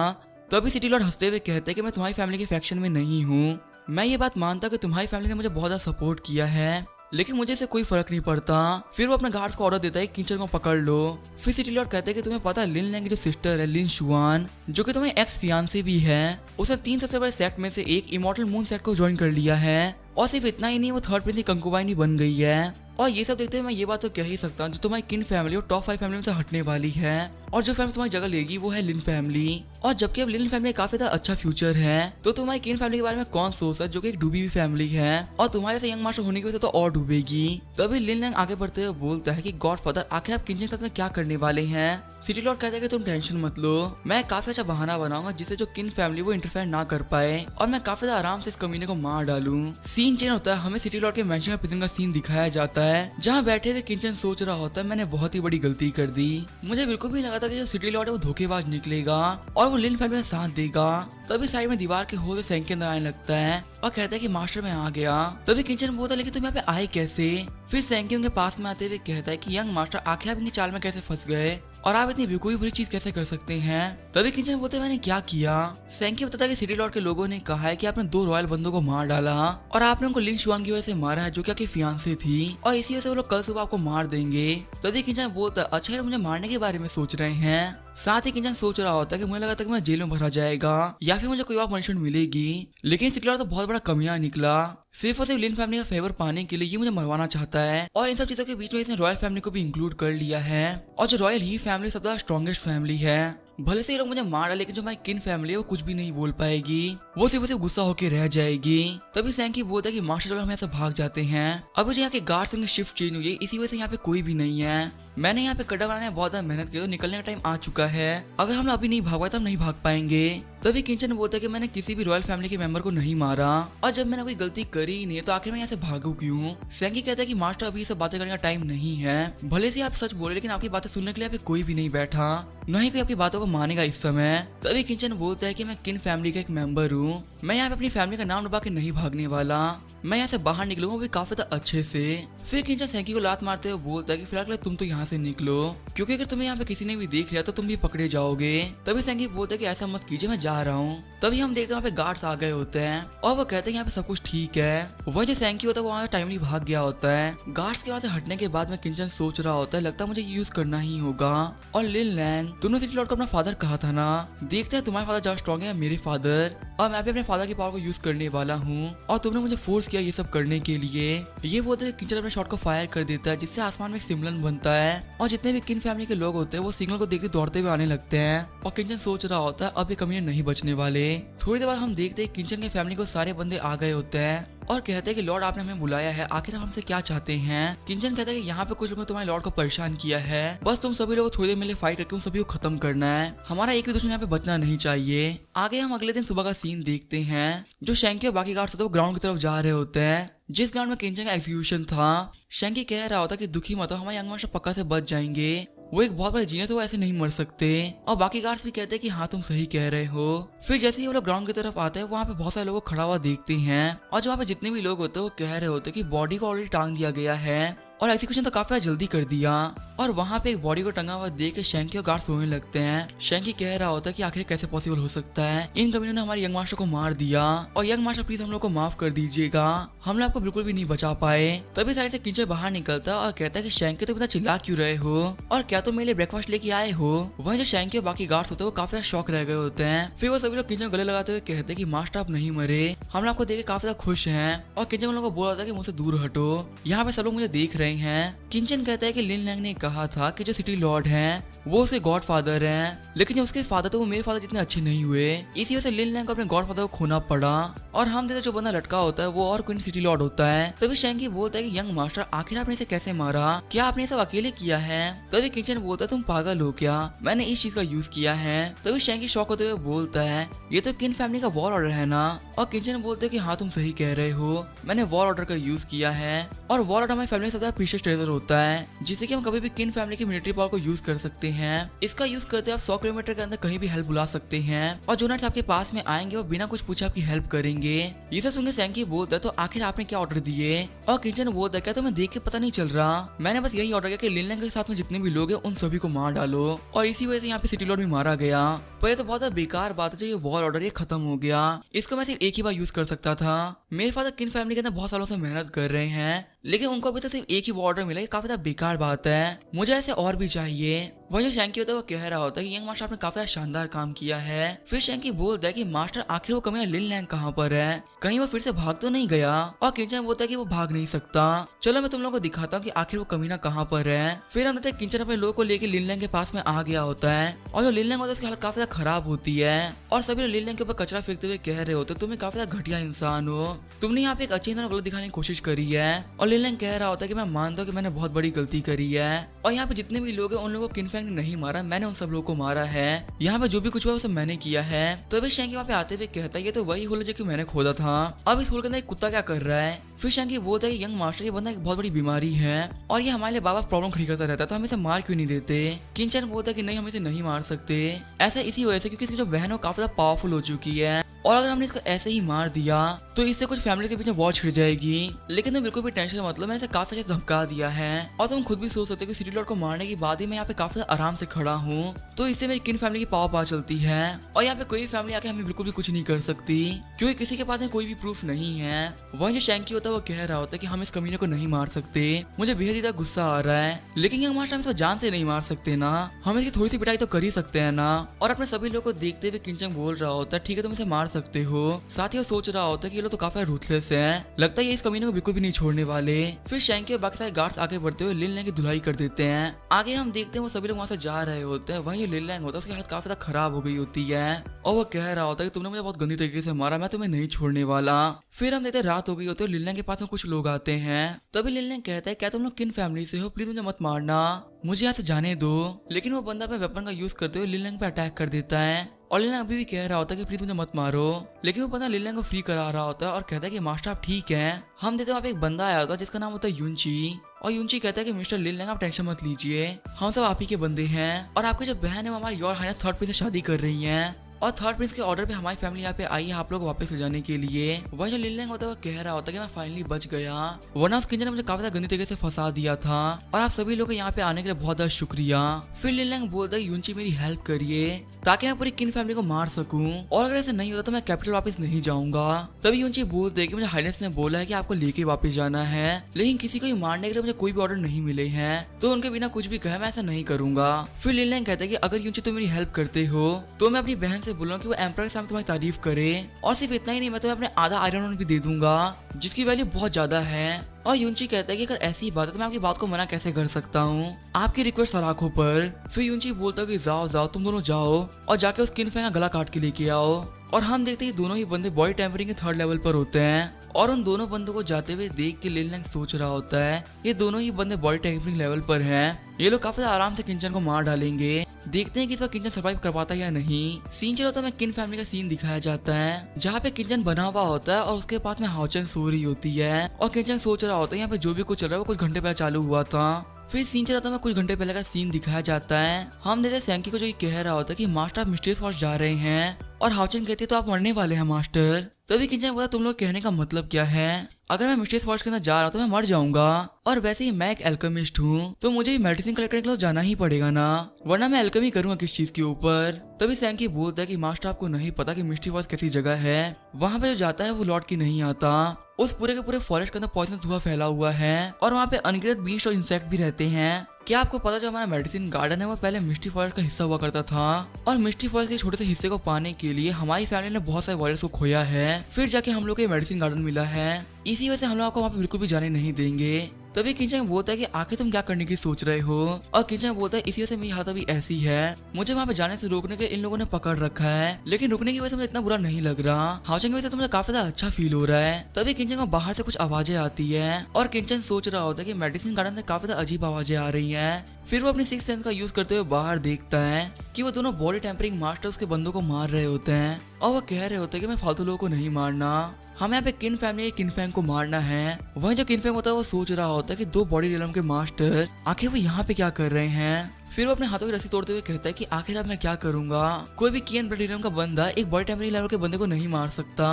तभी सिटी लॉर्ड हंसते हुए कहते हैं कि मैं तुम्हारी फैमिली के फैक्शन में नहीं हूँ। मैं ये बात मानता कि तुम्हारी फैमिली ने मुझे बहुत ज्यादा सपोर्ट किया है, लेकिन मुझे इससे कोई फर्क नहीं पड़ता। फिर वो अपने गार्ड्स को ऑर्डर देता है किंचन को पकड़ लो। फिर सिटी लॉर्ड कहते हैं कि तुम्हें पता है लिन लैंग की जो सिस्टर है लिन शुआन, जो कि तुम्हें एक्स फियांसे भी है, उसने 3 सबसे बड़े सेक्ट में से एक इमॉर्टल मून सेक्ट को ज्वाइन कर लिया है। और सिर्फ इतना ही नहीं, वो थर्ड प्रिंस की कंकुबाइन ही बन गई है। और ये सब देखते हुए मैं ये बात तो कह ही सकता हूँ, जो तुम्हारी किन फैमिली और टॉप 5 फैमिली में से हटने वाली है, और जो फैमिली तुम्हारी जगह लेगी वो है लिन फैमिली। और जबकि अब लिन फैमिली काफी ज्यादा अच्छा फ्यूचर है, तो तुम्हारी किन फैमिली के बारे में कौन सोचता है, जो कि एक डूबी हुई फैमिली है, और तुम्हारे से यंग मास्टर होने की वजह से तो और डूबेगी। तभी लिन लैंग आगे बढ़ते हुए बोलता है कि गॉडफादर, आखिर आप किंचन के साथ में क्या करने वाले हैं? सिटी लॉर्ड कहते हैं कि तुम टेंशन मत लो, मैं काफी अच्छा बहाना बनाऊंगा जिससे जो किन फैमिली वो इंटरफेयर ना कर पाए, और मैं काफी आराम से इस कमीने को मार डालूं। सीन चेंज होता है, हमें सिटी लॉर्ड के मैंशन प्रिजन का सीन दिखाया जाता है, जहाँ बैठे हुए किंचन सोच रहा होता है मैंने बहुत ही बड़ी गलती कर दी। मुझे बिल्कुल भी लगा था कि जो सिटी लॉर्ड है वो धोखेबाज निकलेगा और वो लिन फैमिली का साथ देगा। तभी साइड में दीवार के होल सैंक के अंदर आने लगता है और कहता है कि मास्टर मैं आ गया। तभी किंचन बोलता है लेकिन तुम यहाँ पे आए कैसे? फिर सैंकी उनके पास में आते हुए कहता है कि यंग मास्टर, आखिर आप इनकी चाल में कैसे फंस गए और आप इतनी कोई बुरी चीज कैसे कर सकते हैं? तभी किंचन बोलते मैंने क्या किया? सैंकी बताता है कि सिटी लॉर्ड के लोगों ने कहा है कि आपने 2 रॉयल बंदों को मार डाला और आपने उनको लिन शुआन की वजह से मारा है, जो कि आपकी फियांसे थी, और इसी वजह से वो लोग कल सुबह आपको मार देंगे। तभी किंचन बोलता है अच्छा, मुझे मारने के बारे में सोच रहे हैं। साथ ही किंचन सोच रहा होता है कि मुझे लगा था कि मैं जेल में भरा जाएगा या फिर मुझे कोई और पनिशमेंट मिलेगी, लेकिन सिटी लॉर्ड तो बहुत बड़ा कमियां निकला। सिर्फ और सिर्फ लिन फैमिली का फेवर पाने के लिए ये मुझे मरवाना चाहता है, और इन सब चीजों के बीच में इसने रॉयल फैमिली को भी इंक्लूड कर लिया है, और जो रॉयल ही फैमिली सबसे ज्यादा स्ट्रॉन्गेस्ट फैमिली है। भले से ये लोग मुझे मार डाले, लेकिन जो हमारी किन फैमिली है वो कुछ भी नहीं बोल पाएगी, वो सिर्फ गुस्सा होकर रह जाएगी। तभी सैंकी बोलता है कि मास्टर चलो हम यहाँ से भाग जाते हैं। अब जो यहाँ के गार्ड्स की शिफ्ट चेंज हुई है, इसी वजह से यहाँ पे कोई भी नहीं है। मैंने यहाँ पे गड्ढा बनाने में बहुत ज्यादा मेहनत की, तो निकलने का टाइम आ चुका है। अगर हम अभी नहीं भाग पाए तो हम नहीं भाग पाएंगे। तभी किंचन बोलता है कि मैंने किसी भी रॉयल फैमिली के मेंबर को नहीं मारा, और जब मैंने कोई गलती करी ही नहीं तो आखिर मैं यहाँ से भागू क्यों? सैंकी कहता है कि मास्टर अभी ये सब बातें करने का टाइम नहीं है। भले से आप सच बोले, लेकिन आपकी बातें सुनने के लिए यहाँ पे कोई भी नहीं बैठा, न ही कोई आपकी बातों को मानेगा इस समय। तभी किंचन बोलता है कि मैं किन फैमिली का एक मेंबर हूँ, मैं यहाँ पे अपनी फैमिली का नाम डुबा के नहीं भागने वाला, मैं यहाँ से बाहर निकलूंगा भी काफी अच्छे से। फिर किंचन सैंकी को लात मारते हुए बोलता है कि फिलहाल तुम तो यहाँ से निकलो, क्योंकि अगर तुम्हें यहाँ पे किसी ने भी देख लिया तो तुम भी पकड़े जाओगे। तभी सैंकी बोलता है कि ऐसा मत कीजिए, मैं जा रहा हूँ। तभी हम देखते हैं वहाँ पे गार्ड्स आ गए होते हैं और वो कहते हैं यहाँ पे सब कुछ ठीक है। वह जो सैंकी होता है वो वहाँ टाइमली भाग गया होता है। गार्ड्स के वहाँ से हटने के बाद में किंचन सोच रहा होता है लगता है मुझे यूज करना ही होगा। और लिन लैंग, तुमने सिटी लॉर्ड को अपना फादर कहा था ना, देखते हैं तुम्हारे फादर ज्यादा स्ट्रॉन्ग है मेरे फादर, और मैं भी अपने फादर की पावर को यूज करने वाला हूँ, और तुमने मुझे फोर्स किया ये सब करने के लिए। ये बोलते हैं किंचन अपने शॉट को फायर कर देता है, जिससे आसमान में एक सिग्नल बनता है, और जितने भी किन फैमिली के लोग होते हैं वो सिग्नल को देखते दौड़ते हुए आने लगते हैं। और किंचन सोच रहा होता है अब ये कमियां नहीं बचने वाले। थोड़ी देर बाद हम देखते हैं किंचन के फैमिली को सारे बंदे आ गए होते हैं और कहते हैं कि लॉर्ड आपने हमें बुलाया है, आखिर आप हमसे क्या चाहते हैं? किंचन कहता है कि यहाँ पे कुछ लोगों ने तुम्हारे लॉर्ड को परेशान किया है, बस तुम सभी लोग थोड़ी देर मिले फाइट करके उन सभी को खत्म करना है, हमारा एक भी दुश्मन यहाँ पे बचना नहीं चाहिए। आगे हम अगले दिन सुबह का सीन देखते हैं, जो शैंकी और बाकी गार्ड्स होते हैं वो ग्राउंड की तरफ जा रहे होते हैं, जिस ग्राउंड में किंचन का एग्जीक्यूशन था। शैंकी कह रहा होता कि दुखी मत हो, हमारे यंग मास्टर पक्का से बच जाएंगे, वो एक बहुत बड़ा जीनियस है, वो ऐसे नहीं मर सकते। और बाकी गार्ड्स भी कहते हैं कि हाँ तुम सही कह रहे हो। फिर जैसे ही वो लोग ग्राउंड की तरफ आते हैं, वहाँ पे बहुत सारे लोगों को खड़ा हुआ देखते हैं, और जो वहाँ पे जितने भी लोग होते हैं वो कह रहे होते हैं कि बॉडी को ऑलरेडी टांग दिया गया है, और एग्जीक्यूशन तो काफी जल्दी कर दिया। और वहाँ पे एक बॉडी को टंगा हुआ देख के शैंकी और गार्ड्स रोने लगते हैं। शैंकी कह रहा होता है कि आखिर कैसे पॉसिबल हो सकता है, इन कमीनों ने हमारे यंग मास्टर को मार दिया, और यंग मास्टर प्लीज हम लोग को माफ कर दीजिएगा, हम लोग आपको बिल्कुल भी नहीं बचा पाए। तभी साइड से किंचन बाहर निकलता है और कहता है कि शैंकी तुम इतना चिल्ला क्यों रहे हो, और क्या तुम मेरे लिए ब्रेकफास्ट लेके आए हो? वहीं जो शैंकी और बाकी गार्ड्स होते हैं वो काफी शॉक रह गए होते हैं। फिर वो सभी लोग किंचन गले लगाते हुए कहते हैं कि मास्टर आप नहीं मरे, हम लोग आपको देख के काफी खुश हैं। और किंचन उन लोगों को बोल रहा था कि मुझसे दूर हटो, यहाँ पे सब लोग मुझे देख रहे हैं। किंचन कहता है कि लिन लैंग ने कहा था कि जो सिटी लॉर्ड हैं वो उसके गॉड फादर हैं, लेकिन जो उसके फादर थे वो मेरे फादर जितने अच्छे नहीं हुए, इसी वजह से लिन लैंग को अपने गॉड फादर को खोना पड़ा, और हम देखते जो बंदा लटका होता है वो और कोई सिटी लॉर्ड होता है। तभी शैंकी बोलता है कि यंग मास्टर आखिर आपने इसे कैसे मारा, क्या आपने सब अकेले किया है? तभी किंचन बोलता है तुम पागल हो क्या, मैंने इस चीज का यूज किया है। तभी शैंकी शॉक होते हुए बोलता है ये तो किन फैमिली का वॉर ऑर्डर है ना, और किंचन बोलते हैं कि हाँ तुम सही कह रहे हो, मैंने वॉर ऑर्डर का यूज किया है और वॉर ऑर्डर हमारी फैमिली का सबसे प्रीशियस ट्रेजर होता है जिससे कि हम कभी भी किन फैमिली की मिलिट्री पावर को यूज कर सकते हैं। इसका यूज करते आप 100 किलोमीटर के अंदर कहीं भी हेल्प बुला सकते हैं और जो नाइट्स आपके पास में आएंगे वो बिना कुछ पूछे आपकी हेल्प करेंगे। ये सब सुनकर सैंकी बोलता है तो आखिर आपने क्या ऑर्डर दिए? और किंचन बोलता है क्या तुम्हें देख के पता नहीं चल रहा, मैंने बस यही ऑर्डर किया कि लिन लैंग के साथ में जितने भी लोग हैं उन सभी को मार डालो और इसी वजह से यहाँ पे सिटी लॉर्ड भी मारा गया। पर ये तो बहुत बेकार बात है जो ये वॉर ऑर्डर ये खत्म हो गया, इसको मैं सिर्फ एक ही बार यूज कर सकता था। मेरे फादर किन फैमिली के अंदर बहुत सालों से मेहनत कर रहे हैं लेकिन उनको अभी तक सिर्फ एक ही ऑर्डर मिला, ये काफी ज्यादा बेकार बात है, मुझे ऐसे और भी चाहिए। वही जो शैंकी होता है वो कह रहा होता है कि यंग मास्टर आपने काफी ज्यादा शानदार काम किया है। फिर शैंकी बोलता है कि मास्टर आखिर वो कमीना लिन लैंग कहाँ पर है, कहीं वो फिर से भाग तो नहीं गया? और किंचन बोलता है कि वो भाग नहीं सकता, चलो मैं तुम लोगों को दिखाता हूँ कि आखिर वो कमीना कहाँ पर है। फिर हम देखते हैं किंचन अपने लोगों को लेकर लिन लैंग के पास में आ गया होता है और जो लिन लैंग होता है उसकी हालत काफी ज्यादा खराब होती है और सभी लोग लिन लैंग के ऊपर कचरा फेंकते हुए कह रहे होते तुम एक काफी ज्यादा घटिया इंसान हो, तुमने यहाँ पे एक अच्छे इंसान को गलत दिखाने की कोशिश करी है। और लिन लैंग कह रहा होता है कि मैं मानता हूँ कि मैंने बहुत बड़ी गलती करी है और यहाँ पे जितने भी लोग हैं उन लोगों को किन फैंग ने नहीं मारा, मैंने उन सब लोगों को मारा है, यहाँ पे जो भी कुछ हुआ वो सब मैंने किया है। तो अभी शैंकी वहाँ पे आते हुए कहता है ये तो वही होल है जो कि मैंने खोदा था, अब इस होल के अंदर एक कुत्ता क्या कर रहा है? फिर शैंकी बोलता है कि यंग मास्टर ये बंदा एक बहुत बड़ी बीमारी है और ये हमारे लिए बाबा प्रॉब्लम खड़ी करता रहता है तो हम इसे मार क्यों नहीं देते? किंचन बोलता है कि नहीं हम इसे नहीं मार सकते, ऐसा इसी वजह से क्योंकि इसकी जो बहन है वो काफी ज्यादा पावरफुल हो चुकी है और अगर हमने इसको ऐसे ही मार दिया तो इससे कुछ फैमिली के बीच में वॉर छिड़ जाएगी। लेकिन तुम बिल्कुल भी टेंशन का मतलब मैंने इसे काफी अच्छे धमका दिया है और तुम खुद भी सोच सकते हो कि सिटी लॉर्ड को मारने के बाद ही मैं यहाँ पे काफी आराम से खड़ा हूँ तो इससे मेरी किन फैमिली की पावर पा चलती है और यहाँ पे कोई फैमिली आके हमें बिल्कुल भी कुछ नहीं कर सकती क्योंकि किसी के पास में कोई भी प्रूफ नहीं है। वही जो शैंकी होता है वो कह रहा होता है कि हम इस कमीने को नहीं मार सकते, मुझे बेहद ही ज्यादा गुस्सा आ रहा है, लेकिन यंग मास्टर हम इसको जान से नहीं मार सकते ना, हम इसकी थोड़ी सी पिटाई तो कर ही सकते हैं ना। और अपने सभी लोगों को देखते हुए किंचन बोल रहा होता है ठीक है तुम इसे मार सकते हो। साथ ही वो सोच रहा होता है कि ये लोग तो काफी रूथलेस हैं, लगता है ये इस कमीने को बिल्कुल भी नहीं छोड़ने वाले। फिर शैंकी और बाकी सारे गार्ड्स आगे बढ़ते हुए लिन लैंग की धुलाई कर देते हैं। आगे हम देखते हैं वो सभी लोग वहां से जा रहे होते हैं। वहीं जो लिन लैंग होता है उसकी हालत काफी ज्यादा खराब हो गई होती है और वो कह रहा होता है कि तुमने मुझे बहुत गंदी तरीके से मारा, मैं तुम्हें नहीं छोड़ने वाला। फिर हम देखते हैं रात हो गई होती है, लिन लैंग के पास में कुछ लोग आते हैं। तभी लिन लैंग कहता है क्या तुम लोग किन फैमिली से हो, प्लीज मुझे मत मारना, मुझे यहाँ से जाने दो। लेकिन वो बंदा अपने वेपन का यूज करते हुए लिन लैंग पे अटैक कर देता है और लिन लैंग अभी भी कह रहा होता है कि प्लीज मुझे मत मारो, लेकिन वो बंदा लिन लैंग को फ्री करा रहा होता है और कहता है कि मास्टर आप ठीक हैं। हम देखते हैं वहाँ पे एक बंदा आया होता है जिसका नाम होता है यूनची और यूनची कहता है कि मिस्टर लिन लैंग आप टेंशन मत लीजिए, हम सब आप ही के बंदे हैं और आपकी जो बहन है वो हमारी योर हाइनेस थर्ड प्रिंस से शादी कर रही है और थर्ड प्रिंस के ऑर्डर पे हमारी फैमिली यहाँ पे आई है आप लोग वापस ले जाने के लिए। वही जो लिन लैंग होता है वो कह रहा होता है कि मैं फाइनली बच गया, वरना उस किंजन ने मुझे काफी ज्यादा गंदी तरीके से फंसा दिया था और आप सभी लोग यहाँ पे आने के लिए बहुत ज्यादा शुक्रिया। फिर लिन लैंग बोलता है यूनची मेरी हेल्प करिए ताकि मैं पूरी किन फैमिली को मार सकूं और अगर ऐसा नहीं होता तो मैं कैपिटल वापस नहीं जाऊंगा। तभी यूनची बोलते है कि मुझे हाइनेस ने बोला है कि आपको लेके वापस जाना है, लेकिन किसी को मारने के लिए मुझे कोई भी ऑर्डर नहीं मिले हैं तो उनके बिना कुछ भी कहे मैं ऐसा नहीं करूंगा। फिर लिन लैंग कहता है कि अगर यूनची तुम मेरी हेल्प करते हो तो मैं अपनी बहन से बोलूंगा कि वो एम्पर के सामने तुम्हारी तारीफ करे और सिर्फ इतना ही नहीं मैं तुम्हें अपने आधा आयरन भी दे दूंगा जिसकी वैल्यू बहुत ज्यादा है। और यूनची कहता है कि अगर ऐसी बात है तो मैं आपकी बात को मना कैसे कर सकता हूँ आपकी रिक्वेस्ट पर आंखों पर। फिर यूनची बोलता है कि जाओ जाओ तुम दोनों जाओ और जाके उस किन फैंग का गला काट के लेके आओ। और हम देखते हैं दोनों ही बंदे बॉडी टेम्परिंग के 3rd लेवल पर होते हैं और उन दोनों बंदों को जाते हुए देख के लिन लैंग सोच रहा होता है ये दोनों ही बंदे बॉडी टेम्परिंग लेवल पर हैं, ये लोग काफी आराम से किंचन को मार डालेंगे। देखते हैं कि इस बार किंचन सर्वाइव कर पाता है या नहीं। सीन चलो तो में किन फैमिली का सीन दिखाया जाता है जहाँ पे किंचन बना हुआ होता है और उसके पास में हाओचन सो रही होती है और किंचन सोच रहा होता है यहाँ पे जो भी कुछ चल रहा है वो कुछ घंटे पहले चालू हुआ था। फिर सीन चला तो कुछ घंटे पहले का सीन दिखाया जाता है। हम देखते सैंकी को जो ये कह रहा होता है कि मास्टर आप मिस्ट्रियस फॉर्स जा रहे हैं और हाओचन कहते तो आप मरने वाले हैं मास्टर। तभी किंचन बोला तुम लोग कहने का मतलब क्या है, अगर मैं मिस्ट्रियस फॉर्स के अंदर जा रहा हूँ तो मैं मर जाऊंगा और वैसे ही मैं एक एल्केमिस्ट हूँ तो मुझे मेडिसिन कलेक्ट करने के लिए जाना ही पड़ेगा ना, वरना मैं एल्केमी करूंगा किस चीज के ऊपर। तभी सैंकी बोलता है कि मास्टर आपको नहीं पता कि मिस्ट्री फॉर्स कैसी जगह है, वहां पे जो जाता है वो लौट के नहीं आता, उस पूरे के पूरे फॉरेस्ट के अंदर पॉइजनस धुआं फैला हुआ है और वहाँ पे अनगिनत बीस्ट और इंसेक्ट भी रहते हैं। क्या आपको पता जो हमारा मेडिसिन गार्डन है वो पहले मिस्ट्री फॉरेस्ट का हिस्सा हुआ करता था और मिस्ट्री फॉरेस्ट के छोटे से हिस्से को पाने के लिए हमारी फैमिली ने बहुत सारे वॉरियर्स को खोया है, फिर जाके हम लोग को मेडिसिन गार्डन मिला है, इसी वजह से हम लोग आपको वहाँ पे बिल्कुल भी जाने नहीं देंगे। तभी किंचन बोलता है कि आखिर तुम क्या करने की सोच रहे हो और किंचन बोलता है इसी वजह से मेरी हालत अभी ऐसी है, मुझे वहाँ पे जाने से रोकने के इन लोगों ने पकड़ रखा है, लेकिन रुकने की वजह से मुझे इतना बुरा नहीं लग रहा, हाउचन की वजह से तो मुझे काफी ज्यादा अच्छा फील हो रहा है। तभी किंचन को बाहर से कुछ आवाजें आती है और किंचन सोच रहा होता है कि मेडिसिन गार्डन से काफी ज्यादा अजीब आवाजें आ रही है, फिर वो अपनी सिक्स सेंस का यूज करते हुए बाहर देखता है कि वो दोनों बॉडी टेम्परिंग मास्टर्स के बंदों को मार रहे होते हैं और वो कह रहे होते हैं कि मैं फालतू लोगों को नहीं मारना, हमें यहाँ पे किन फैमिली के किन फैंग को मारना है। वहीं जो किन फैंग होता है वो सोच रहा होता है कि दो बॉडी रियलम के मास्टर आखिर वो यहाँ पे क्या कर रहे हैं। फिर वो अपने हाथों की रस्सी तोड़ते हुए कहता है कि आखिर अब मैं क्या करूंगा, कोई भी कियन ब्लड रियलम का बंदा एक बॉडी टेम्परिंग लेवल के बंदे को नहीं मार सकता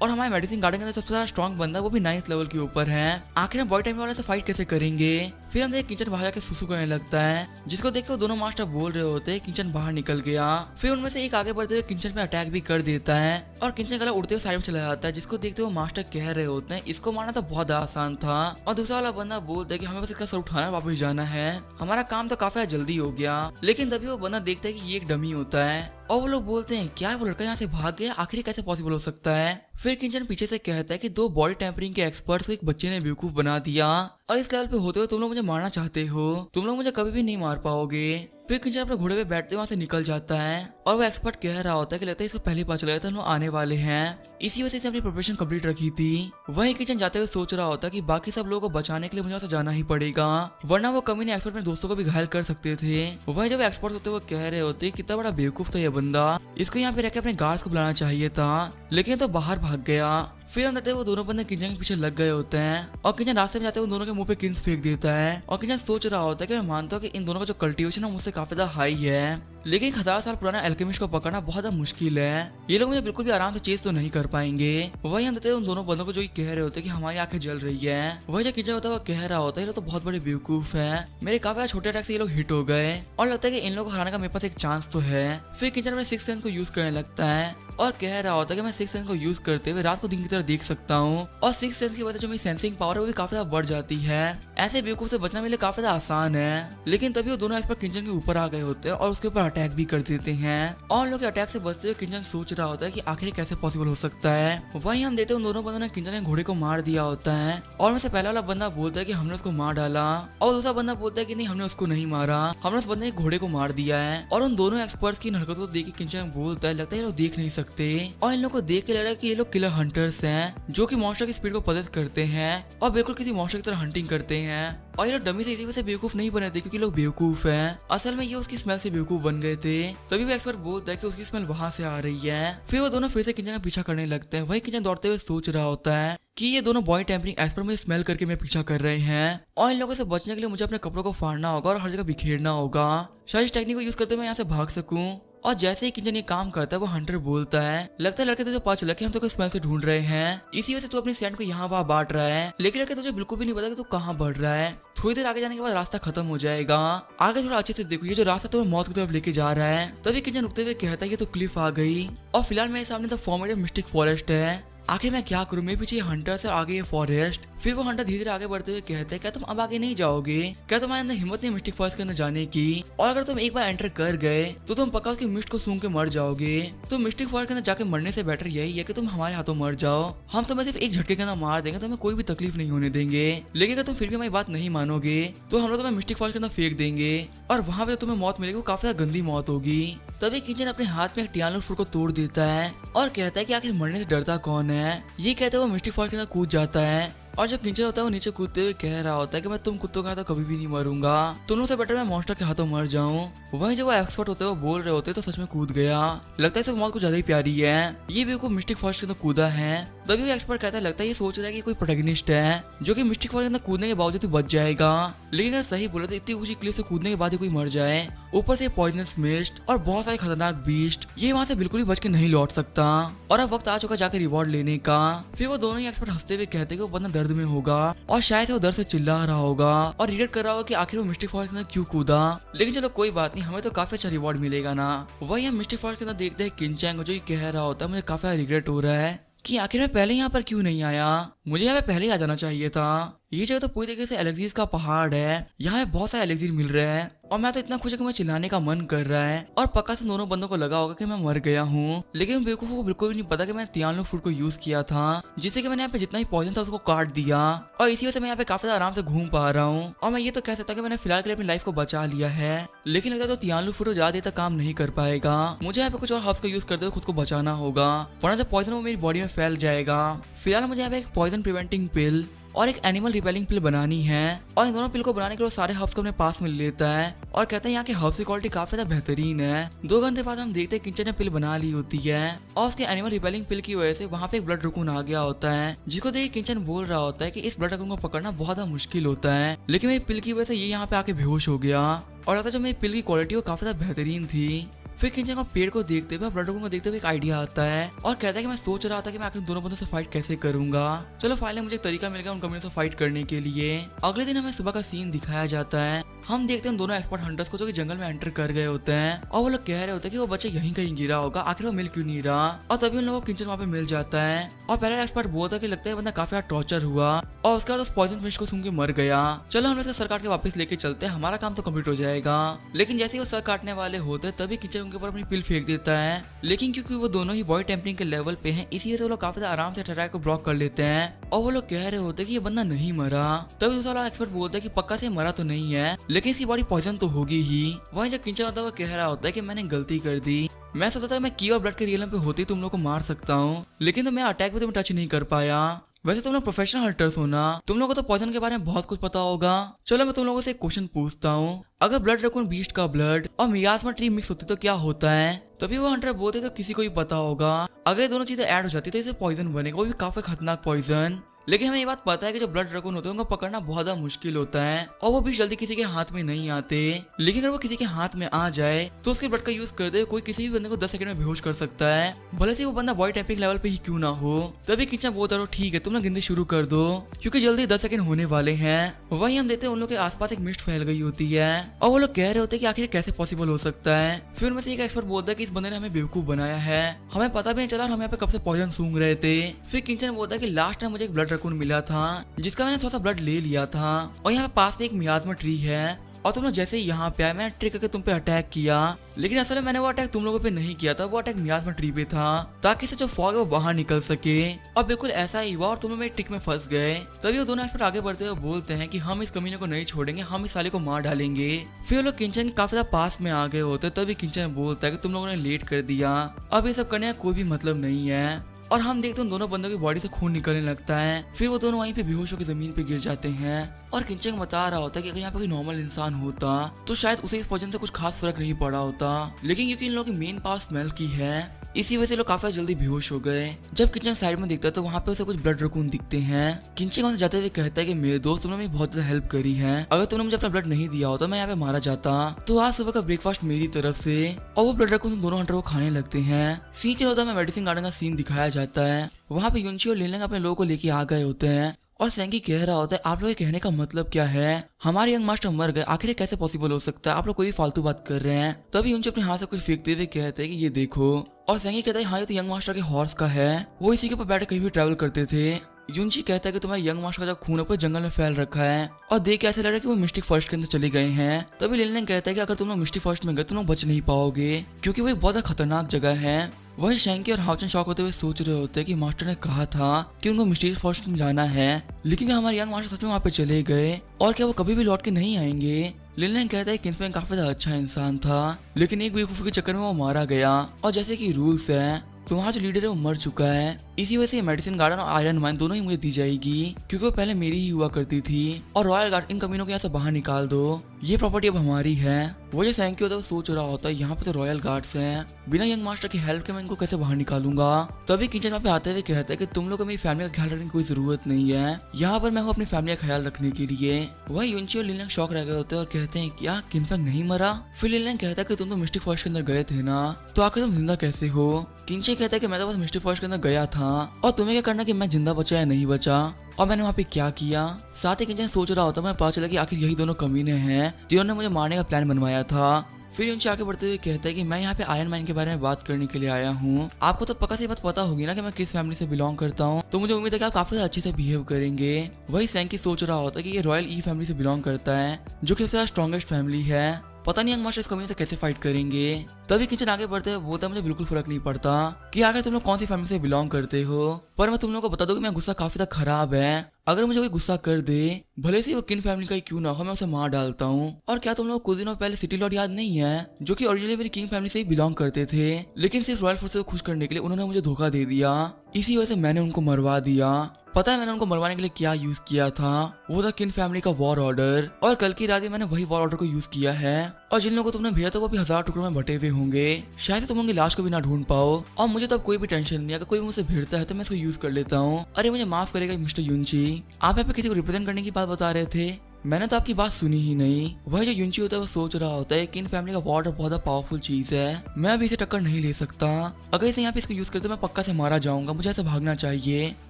और हमारे मेडिसिन गार्डन के अंदर सबसे ज्यादा स्ट्रॉन्ग बंदा वो भी 9th लेवल के ऊपर है। आखिर हम बॉडी टाइम वाले से फाइट कैसे करेंगे। फिर हम देख किचन बाहर जाके सुसु करने लगता है, जिसको देख के वो दोनों मास्टर बोल रहे होते हैं किचन बाहर निकल गया। फिर उनमें से एक आगे बढ़ते हुए किचन पे अटैक भी कर देता है और किचन गला उड़ते हुए साइड में चला जाता है, जिसको देखते हुए मास्टर कह रहे होते हैं इसको मारना तो बहुत आसान था। और दूसरा वाला बंदा बोलता है कि हमें बस इसका सर उठाना वापस जाना है, हमारा काम तो काफी जल्दी हो गया। लेकिन तभी वो बंदा देखता है कि ये एक डमी होता है और वो लोग बोलते हैं क्या वो लड़का यहाँ से भाग गया, आखिर कैसे पॉसिबल हो सकता है। फिर किंचन पीछे से कहता है कि दो बॉडी टेम्परिंग के एक्सपर्ट्स को एक बच्चे ने बेवकूफ बना दिया और इस लेवल पे होते हुए तुम लोग मुझे मारना चाहते हो, तुम लोग मुझे कभी भी नहीं मार पाओगे। फिर किंचन अपने घोड़े पे बैठते वहां से निकल जाता है और वो एक्सपर्ट कह रहा होता है कि लगता है इसको पहले पता चला था आने वाले हैं, इसी वजह से अपनी प्रिपरेशन कंप्लीट रखी थी। वहीं किचन जाते हुए सोच रहा होता कि बाकी सब लोगों को बचाने के लिए मुझे वहां से जाना ही पड़ेगा, वरना वो कमी ने एक्सपर्ट अपने दोस्तों को भी घायल कर सकते थे। वहीं जब एक्सपर्ट होते वो कह रहे होते कितना बड़ा बेवकूफ था ये बंदा, इसको यहाँ पे रख के अपने गार्ड्स को बुलाना चाहिए था, लेकिन तो बाहर भाग गया। फिर हम देखते हैं वो दोनों बंदे किचन के पीछे लग गए होते हैं और किचन रास्ते में जाते हुए दोनों के मुंह पे किंग्स फेंक देता है और किचन सोच रहा होता है कि मैं मानता हूँ कि इन दोनों का जो कल्टीवेशन है मुझसे काफी ज्यादा हाई है, लेकिन 1000 साल पुराना एल्केमिस्ट को पकड़ना बहुत ज्यादा मुश्किल है, ये लोग मुझे बिल्कुल भी आराम से चेज तो नहीं कर पाएंगे। वही हम देखते हैं उन दोनों बंदों को जो कह रहे होते हैं कि हमारी आंखें जल रही है। वही जो किचन होता है वो कह रहा होता है ये लोग तो बहुत बड़े बेवकूफ है, मेरे काफी छोटे अटैक से ये लोग हिट हो गए और लगता है कि इन लोगों को हराने का मेरे पास एक चांस तो है। फिर किचन अपने सिक्स सेंस को यूज करने लगता है और कह रहा होता है कि मैं सिक्स सेंस को यूज करते हुए रात को दिन की तरह देख सकता हूँ और सिक्स सेंस की वजह से जो मेरी सेंसिंग पावर है वो भी काफी ज्यादा बढ़ जाती है। ऐसे बेवकूफ से बचना मेरे लिए काफी ज्यादा आसान है। लेकिन तभी वो दोनों एक्सपर्ट किचन के ऊपर आ गए होते हैं और उसके ऊपर अटैक भी कर देते हैं और लोग अटैक से बचते हुए किचन सोच रहा होता है कि आखिर कैसे पॉसिबल हो सकता है। वहीं हम देते हैं उन दोनों बंदों ने किचन ने घोड़े को मार दिया होता है और उनसे पहला वाला बंदा बोलता है कि हमने उसको मार डाला और दूसरा बंदा बोलता है कि नहीं हमने उसको नहीं मारा, हमने उस बंदे के घोड़े को मार दिया है। और उन दोनों एक्सपर्ट्स की हरकत को देख के किचन बोलता है लगता है ये लोग देख नहीं सकते और इन लोग को देख के लग रहा है कि ये लोग किलर हंटर्स हैं जो कि मॉन्स्टर की स्पीड को पदस्थ करते हैं और बिल्कुल किसी मॉन्स्टर की तरह हंटिंग करते हैं। और ये लोग डमी से इसी वजह से बेवकूफ नहीं बने थे क्योंकि लोग बेवकूफ हैं, असल में ये उसकी स्मेल से बेवकूफ बन गए थे। तभी वो एक्सपर्ट बोलता है कि उसकी स्मेल वहां से आ रही है। फिर वो दोनों फिर से किचन का पीछा करने लगते हैं। वही किचन दौड़ते हुए सोच रहा होता है कि ये दोनों बॉडी टेम्परिंग एक्सपर्ट मुझे स्मेल करके मैं पीछा कर रहे हैं और इन लोगों से बचने के लिए मुझे अपने कपड़ों को फाड़ना होगा और हर जगह बिखेरना होगा, शायद इस टेक्निक को यूज करते हुए मैं यहाँ से भाग सकूं। और जैसे ही किचन ये काम करता है वो हंटर बोलता है लगता है लड़के तुझे पता चला कि हम तो स्मेल से ढूंढ रहे हैं, इसी वजह से तू अपनी सैंड को यहाँ वहाँ बांट रहा है, लेकिन लड़के तुझे बिल्कुल भी नहीं पता कि तू कहाँ बढ़ रहा है। थोड़ी देर आगे जाने के बाद रास्ता खत्म हो जाएगा, आगे थोड़ा अच्छे से देखो ये जो रास्ता तुम्हें मौत की तरफ लेके जा रहा है। तभी किचन रुकते हुए कहता है ये तो क्लिफ आ गई और फिलहाल मेरे सामने द फॉर्मेटिव मिस्टिक फॉरेस्ट है, आखिर मैं क्या करूं, मेरे पीछे हंटर्स और आगे ये फॉरेस्ट। फिर वो हंटर धीरे धीरे आगे बढ़ते हुए कहते हैं क्या तुम अब आगे नहीं जाओगे, क्या तुम्हारे अंदर हिम्मत नहीं मिस्टिक फॉरेस्ट के अंदर जाने की, और अगर तुम एक बार एंटर कर गए तो तुम पक्का उसकी मिस्ट को सूंघ के मर जाओगे, तो मिस्टिक फॉरेस्ट के अंदर जाके मरने से बेटर यही है कि तुम हमारे हाथों मर जाओ, हम तुम्हें सिर्फ एक झटके के अंदर मार देंगे, तुम्हें कोई भी तकलीफ नहीं होने देंगे, लेकिन अगर तुम फिर भी हमारी बात नहीं मानोगे तो हम लोग तुम्हें मिस्टिक फॉरेस्ट के अंदर फेंक देंगे और वहां पे तुम्हें मौत मिलेगी, वो काफी गंदी मौत होगी। तभी किचन अपने हाथ में एक टियानो फ्रूट को तोड़ देता है और कहता है कि आखिर मरने से डरता कौन है। ये कहते हुए वो मिस्टिक फॉरेस्ट के अंदर कूद जाता है और जो किंचन होता है वो नीचे कूदते हुए कह रहा होता है कि मैं तुम कुत्तों के हाथों कभी भी नहीं मरूंगा, तुम लोग से बेटर मैं मॉन्स्टर के हाथों मर जाऊं। वहीं जो वो एक्सपर्ट होते हैं वो बोल रहे होते हैं तो सच में कूद गया, लगता है इसे मौत को ज्यादा ही प्यारी है, ये भी को मिस्टिक फॉरेस्ट के अंदर कूदा है। तभी वो एक्सपर्ट कहता है लगता है ये सोच रहा है कि कोई प्रोटैगनिस्ट है जो कि मिस्टिक फॉरेस्ट के अंदर कूदने के बावजूद ही बच जाएगा, लेकिन अगर सही बोले तो इतनी ऊंची क्लिफ से कूदने के बाद ही कोई मर जाए, ऊपर से पॉइजनस मिस्ट और बहुत सारे खतरनाक बीस्ट, ये वहां से बिल्कुल ही बच के नहीं लौट सकता और अब वक्त आ चुका जाकर रिवॉर्ड लेने का। फिर वो दोनों ही एक्सपर्ट हंसते हुए कहते हैं कि वो बंदा दर्द में होगा और शायद वो दर्द से चिल्ला रहा होगा और रिग्रेट कर रहा होगा कि आखिर वो मिस्टिक फॉरेस्ट के अंदर क्यों कूदा, लेकिन चलो कोई बात नहीं, हमें तो काफी अच्छा रिवॉर्ड मिलेगा ना। वही हम मिस्टिक फॉरेस्ट के अंदर देखते हैं किंचैंग जो कह रहा होता है मुझे काफी रिग्रेट हो रहा है कि आखिर मैं पहले यहाँ पर क्यों नहीं आया, मुझे यहाँ पे पहले ही आ जाना चाहिए था। ये जगह तो पूरी तरीके से एलेक्सीज का पहाड़ है, यहाँ पे बहुत सारे एलेक्सीज मिल रहे हैं और मैं तो इतना खुश है कि मुझे चिल्लाने का मन कर रहा है और पक्का से दोनों बंदों को लगा होगा कि मैं मर गया हूँ, लेकिन बेवकूफों को बिल्कुल भी नहीं पता कि मैंने तियानो फ्रूट को यूज किया था, जिससे कि मैंने यहाँ पे जितना ही पॉइजन था उसको काट दिया और इसी वजह से मैं यहाँ पे काफी आराम से घूम पा रहा हूँ। और मैं ये तो कह सकता कि मैंने फिलहाल के लिए अपनी लाइफ को बचा लिया है, लेकिन लगता है तो तियानो फ्रूट ज्यादा देर तक काम नहीं कर पाएगा, मुझे यहाँ पे कुछ और हर्ब्स का यूज करते हुए खुद को बचाना होगा, वरना जब पॉइजन वो मेरी बॉडी में फैल जाएगा। फिलहाल मुझे यहाँ पे एक पॉइजन प्रिवेंटिंग पिल और एक एनिमल रिपेलिंग पिल बनानी है। और इन दोनों पिल को बनाने के लिए सारे हर्ब्स को अपने पास में ले लेता है और कहता है यहाँ के हर्ब्स की क्वालिटी काफी ज्यादा बेहतरीन है। 2 घंटे बाद हम देखते हैं किंचन ने पिल बना ली होती है और उसके एनिमल रिपेलिंग पिल की वजह से वहाँ पे एक ब्लड रकून आ गया होता है, जिसको देख किंचन बोल रहा होता है कि इस ब्लड रकून को पकड़ना बहुत ज्यादा मुश्किल होता है, लेकिन मेरी पिल की वजह से ये यहाँ पे आके बेहोश हो गया। और लगता है जो मेरी पिल की क्वालिटी वो काफी ज्यादा बेहतरीन थी। फिर किंचन को पेड़ को देखते हुए ब्लड रकून को देखते हुए एक आइडिया आता है और कहता है कि मैं सोच रहा था कि मैं आखिर दोनों बंदों से फाइट कैसे करूंगा। चलो फाइनली मुझे एक तरीका मिल गया उन कम्युनिटी से फाइट करने के लिए। अगले दिन हमें सुबह का सीन दिखाया जाता है। हम देखते हैं दोनों एक्सपर्ट हंटर्स को जो कि जंगल में एंटर कर गए होते हैं और वो लोग कह रहे होते हैं कि वो बच्चा यहीं कहीं गिरा होगा, आखिर वो मिल क्यों नहीं रहा। और तभी उन लोगों को किंचन वहाँ पे मिल जाता है और पहले एक्सपर्ट बोलता है कि लगता है बंदा काफी टॉर्चर हुआ और उसके बाद उस पॉइजन फिश को सूंघ के मर गया। चलो हम इसका सर काट के वापस लेके चलते हैं, हमारा काम तो कंप्लीट हो जाएगा। लेकिन जैसे ही वो सर काटने वाले होते हैं तभी किंचन उनके ऊपर अपनी पिल फेंक देता है, लेकिन क्योंकि वो दोनों ही बॉडी टेम्परिंग के लेवल पे हैं, इसी वजह से वो लोग काफी आराम से अटैक को ब्लॉक कर लेते हैं। और वो लोग कह रहे होते हैं कि ये बंदा नहीं मरा। तभी दूसरा वाला एक्सपर्ट बोलता है कि पक्का से मरा तो नहीं है, लेकिन इसकी बॉडी पॉइजन तो होगी ही। वहीं जब किंचन होता है वो कह रहा होता है कि मैंने गलती कर दी, मैं सोचा था मैं की और ब्लड के रियल पे होती तुम लोग को मार सकता हूँ, लेकिन तो मैं अटैक पे टच नहीं कर पाया। वैसे तुम लोग प्रोफेशनल हंटर्स हो ना, तुम लोगों को तो पॉइजन के बारे में बहुत कुछ पता होगा। चलो मैं तुम लोगों से एक क्वेश्चन पूछता हूँ, अगर ब्लड रकून बीस्ट का ब्लड और मियास्मा ट्री मिक्स होती तो क्या होता है? तभी वो हंटर बोलते तो किसी को ही पता होगा। अगर ये दोनों चीजें ऐड हो जाती तो इसे पॉइजन बनेगा, वो भी काफी खतरनाक पॉइजन। लेकिन हमें ये बात पता है कि जो ब्लड रकून होते हैं उनको पकड़ना बहुत ज्यादा मुश्किल होता है और वो भी जल्दी किसी के हाथ में नहीं आते। लेकिन अगर वो किसी के हाथ में आ जाए तो उसके ब्लड का यूज करते हुए कोई किसी भी बंदे को 10 सेकंड में बेहोश कर सकता है, भले से वो बंदा बॉडी टेम्परिंग लेवल पे ही क्यों ना हो। तभी किंचन बोलता रहो ठीक है तुम लोग गिनती शुरू कर दो क्योंकि जल्दी 10 सेकंड होने वाले हैं। वहीं हम देखते हैं उन लोग के आसपास एक मिस्ट फैल गई होती है और वो लोग कह रहे होते हैं कि आखिर कैसे पॉसिबल हो सकता है। फिर उनमें से एक एक्सपर्ट बोलता है कि इस बंदे ने हमें बेवकूफ बनाया है, हमें पता भी नहीं चला और हम यहाँ पे कब से पॉइजन सूंघ रहे थे। फिर किंचन बोलता है कि लास्ट टाइम मुझे एक ब्लड रकून मिला था जिसका मैंने थोड़ा सा ब्लड ले लिया था और यहाँ पे पास में एक मियास्मा ट्री है और तुम लोग जैसे ही यहाँ पे आए मैंने ट्रिक करके तुम पे अटैक किया, लेकिन असल में मैंने वो अटैक तुम लोगों पे नहीं किया था, वो अटैक मियास्मा ट्री पे था ताकि से जो फॉग है वो बाहर निकल सके। और बिल्कुल ऐसा ही हुआ और तुम लोग मेरी ट्रिक में फंस गए। तभी वो दोनों एक्सपर्ट आगे बढ़ते हुए बोलते हैं कि हम इस कमीने को नहीं छोड़ेंगे, हम इस साले को मार डालेंगे। फिर लोग किंचन काफी ज्यादा पास में आ गए होते, तभी किंचन बोलता है कि तुम लोगों ने लेट कर दिया, अब ये सब करने का कोई भी मतलब नहीं है। और हम देखते हैं दोनों बंदों की बॉडी से खून निकलने लगता है। फिर वो दोनों वहीं पे बेहोश होकर जमीन पे गिर जाते हैं और किंचन बता रहा होता है कि अगर यहाँ पे कोई नॉर्मल इंसान होता तो शायद उसे इस पॉइजन से कुछ खास फर्क नहीं पड़ा होता, लेकिन क्योंकि इन लोगों की मेन पावर स्मेल की है इसी वजह से लोग काफी जल्दी बेहोश हो गए। जब किंचन साइड में देखता है तो वहाँ पे उसे कुछ ब्लड रकून दिखते हैं। किंचन वहाँ से जाते हुए कहता है कि मेरे दोस्त तुमने मेरी बहुत ज्यादा हेल्प करी है, अगर तुमने मुझे अपना ब्लड नहीं दिया होता मैं यहाँ पे मारा जाता। तो आज सुबह का ब्रेकफास्ट मेरी तरफ से। और वो ब्लड रकून दोनों हंटर को खाने लगते हैं। सीन चल होता है मेडिसिन गार्डन का सीन दिखाया जाता है। वहाँ पे युनची और लिनलिंग अपने लोगों को लेके आ गए होते हैं और सेंकी कह रहा होता है आप लोग कहने का मतलब क्या है, हमारे यंग मास्टर मर गए, आखिर कैसे पॉसिबल हो सकता है, आप लोग कोई फालतू बात कर रहे हैं। तभी युनची अपने हाथ से कुछ फेंकते हुए कहते हैं कि ये देखो, और सेंकी कहता है हाँ ये तो यंग मास्टर के हॉर्स का है, वो इसी के ऊपर बैठ कहीं भी ट्रैवल करते थे। युनची कहता है कि तुम्हारे यंग मास्टर का जो खून ऊपर जंगल में फैल रखा है और देख के ऐसा लग रहा है कि वो मिस्टिक फॉरेस्ट के अंदर चले गए हैं। तभी लिनलिंग कहता है कि अगर तुम लोग मिस्टिक फॉरेस्ट में गए तुम लोग बच नहीं पाओगे क्योंकि वो एक बहुत खतरनाक जगह है। वही शैंकी और हाउचन शॉक होते हुए सोच रहे होते हैं कि मास्टर ने कहा था कि उनको मिस्टीरियस फॉरेस्ट में जाना है, लेकिन क्या हमारे यंग मास्टर सच में वहाँ पे चले गए और क्या वो कभी भी लौट के नहीं आएंगे। लिनलिंग कहता है किनफेंग काफी ज्यादा अच्छा इंसान था, लेकिन एक बेवकूफी के चक्कर में वो मारा गया और जैसे कि रूल्स है तो वहाँ जो लीडर है वो मर चुका है, इसी वजह से मेडिसिन गार्डन और आयरन माइन दोनों ही मुझे दी जाएगी क्योंकि वो पहले मेरी ही हुआ करती थी। और रॉयल गार्ड इन कमीनों को यहाँ से बाहर निकाल दो, ये प्रॉपर्टी अब हमारी है। वो जो सैंकी होता है वो सोच रहा होता है यहाँ पे तो रॉयल गार्ड्स हैं, बिना यंग मास्टर की हेल्प के मैं इनको कैसे बाहर निकालूंगा। तभी किचन वहाँ पे आते हुए कहता है कि तुम लोग को मेरी फैमिली का ख्याल रखने की कोई जरूरत नहीं है, यहाँ पर मैं हूँ अपनी फैमिली का ख्याल रखने के लिए। वही युनची और लिनलिंग शॉक रह गए होते हैं और कहते हैं क्या किनफेंग नहीं मरा। फिर लिनलिंग कहता है कि तुम तो मिस्टिक फॉरेस्ट के अंदर गए थे ना, तो आखिर तुम जिंदा कैसे हो। किंचे कहता है कि मैं तो बस मिस्टिक फॉरेस्ट के अंदर गया था और तुम्हें क्या करना कि मैं जिंदा बचा या नहीं बचा और मैंने वहाँ पे क्या किया। साथ ही किंचन सोच रहा होता मैं पता चला कि आखिर यही दोनों कमीने हैं जिन्होंने मुझे मारने का प्लान बनवाया था। फिर युनची आगे बढ़ते हुए कहता है कि मैं यहाँ पे आयरन माइन के बारे में बात करने के लिए आया हूँ, आपको तो पक्का से बात पता होगी ना कि मैं किस फैमिली से बिलोंग करता हूँ, तो मुझे उम्मीद है कि आप काफी अच्छे से बिहेव करेंगे। वही सैंकी सोच रहा होता है कि ये रॉयल ई फैमिली से बिलोंग करता है जो कि सबसे स्ट्रॉन्गेस्ट फैमिली है, पता नहीं यंग मास्टर इस कम्युनिटी से कैसे फाइट करेंगे। तभी किचन आगे बढ़ते हुए बोलता है मुझे बिल्कुल फर्क नहीं पड़ता कि आखिर तुम लोग कौन सी फैमिली से बिलोंग करते हो, पर मैं तुम लोगों को बता दूं कि मेरा गुस्सा काफी ज्यादा खराब है। अगर मुझे कोई गुस्सा कर दे, भले से वो किन फैमिली का ही क्यों ना हो, मैं उसे मार डालता हूँ। और क्या तुम लोग कुछ दिनों पहले सिटी लॉर्ड याद नहीं है, जो कि ओरिजिनली मेरी किंग फैमिली से ही बिलोंग करते थे, लेकिन सिर्फ रॉयल फोर्सेस को खुश करने के लिए उन्होंने मुझे धोखा दे दिया। इसी वजह से मैंने उनको मरवा दिया। पता है मैंने उनको मरवाने के लिए क्या यूज किया था? वो था किन फैमिली का वॉर ऑर्डर, और कल की रात ही मैंने वही वॉर ऑर्डर को यूज किया है। और जिन लोगों को तुमने भेजा था वो भी 1000 टुकड़ों में बटे हुए होंगे, शायद तुम उनकी लाश को भी ना ढूंढ पाओ। और मुझे तब कोई भी टेंशन नहीं, अगर कोई मुझसे भिड़ता है तो मैं इसको यूज कर लेता हूँ। अरे मुझे माफ करेगा मिस्टर युनची, आप यहाँ पे किसी को रिप्रेजेंट करने की बात बता रहे थे, मैंने तो आपकी बात सुनी ही नहीं। वह जो युनची होता है वो सोच रहा होता है कि इन फैमिली का वॉर बहुत पावरफुल चीज है, मैं अभी इसे टक्कर नहीं ले सकता। अगर इसे यहाँ पे इसको यूज करते मैं पक्का से मारा जाऊंगा, मुझे ऐसे भागना चाहिए।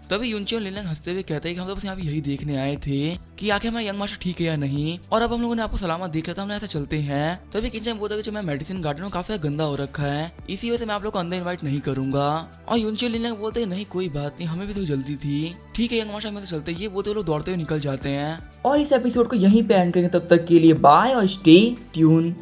तभी युनची और लिनलैंग हंसते हुए कहते हैं कि हम तो बस यहाँ पे यही देखने आए थे कि आखिर हमारा यंग मास्टर ठीक है या नहीं, और अब हम लोगों ने आपको सलामत देख लिया था, हम ऐसा चलते हैं। तभी किचन बोलता है कि मैं मेडिसिन गार्डन में काफी गंदा हो रखा है, इसी वजह से मैं आप लोग को अंदर इन्वाइट नहीं करूंगा। और युनची और लिनलैंग बोलते हैं नहीं कोई बात नहीं, हमें भी तो जल्दी थी, ठीक है यंग मास्टर में से चलते। ये बोलते हुए लोग दौड़ते हुए निकल जाते हैं। और इस एपिसोड को यहीं पे एंड करेंगे, तब तक के लिए बाय और स्टे ट्यून।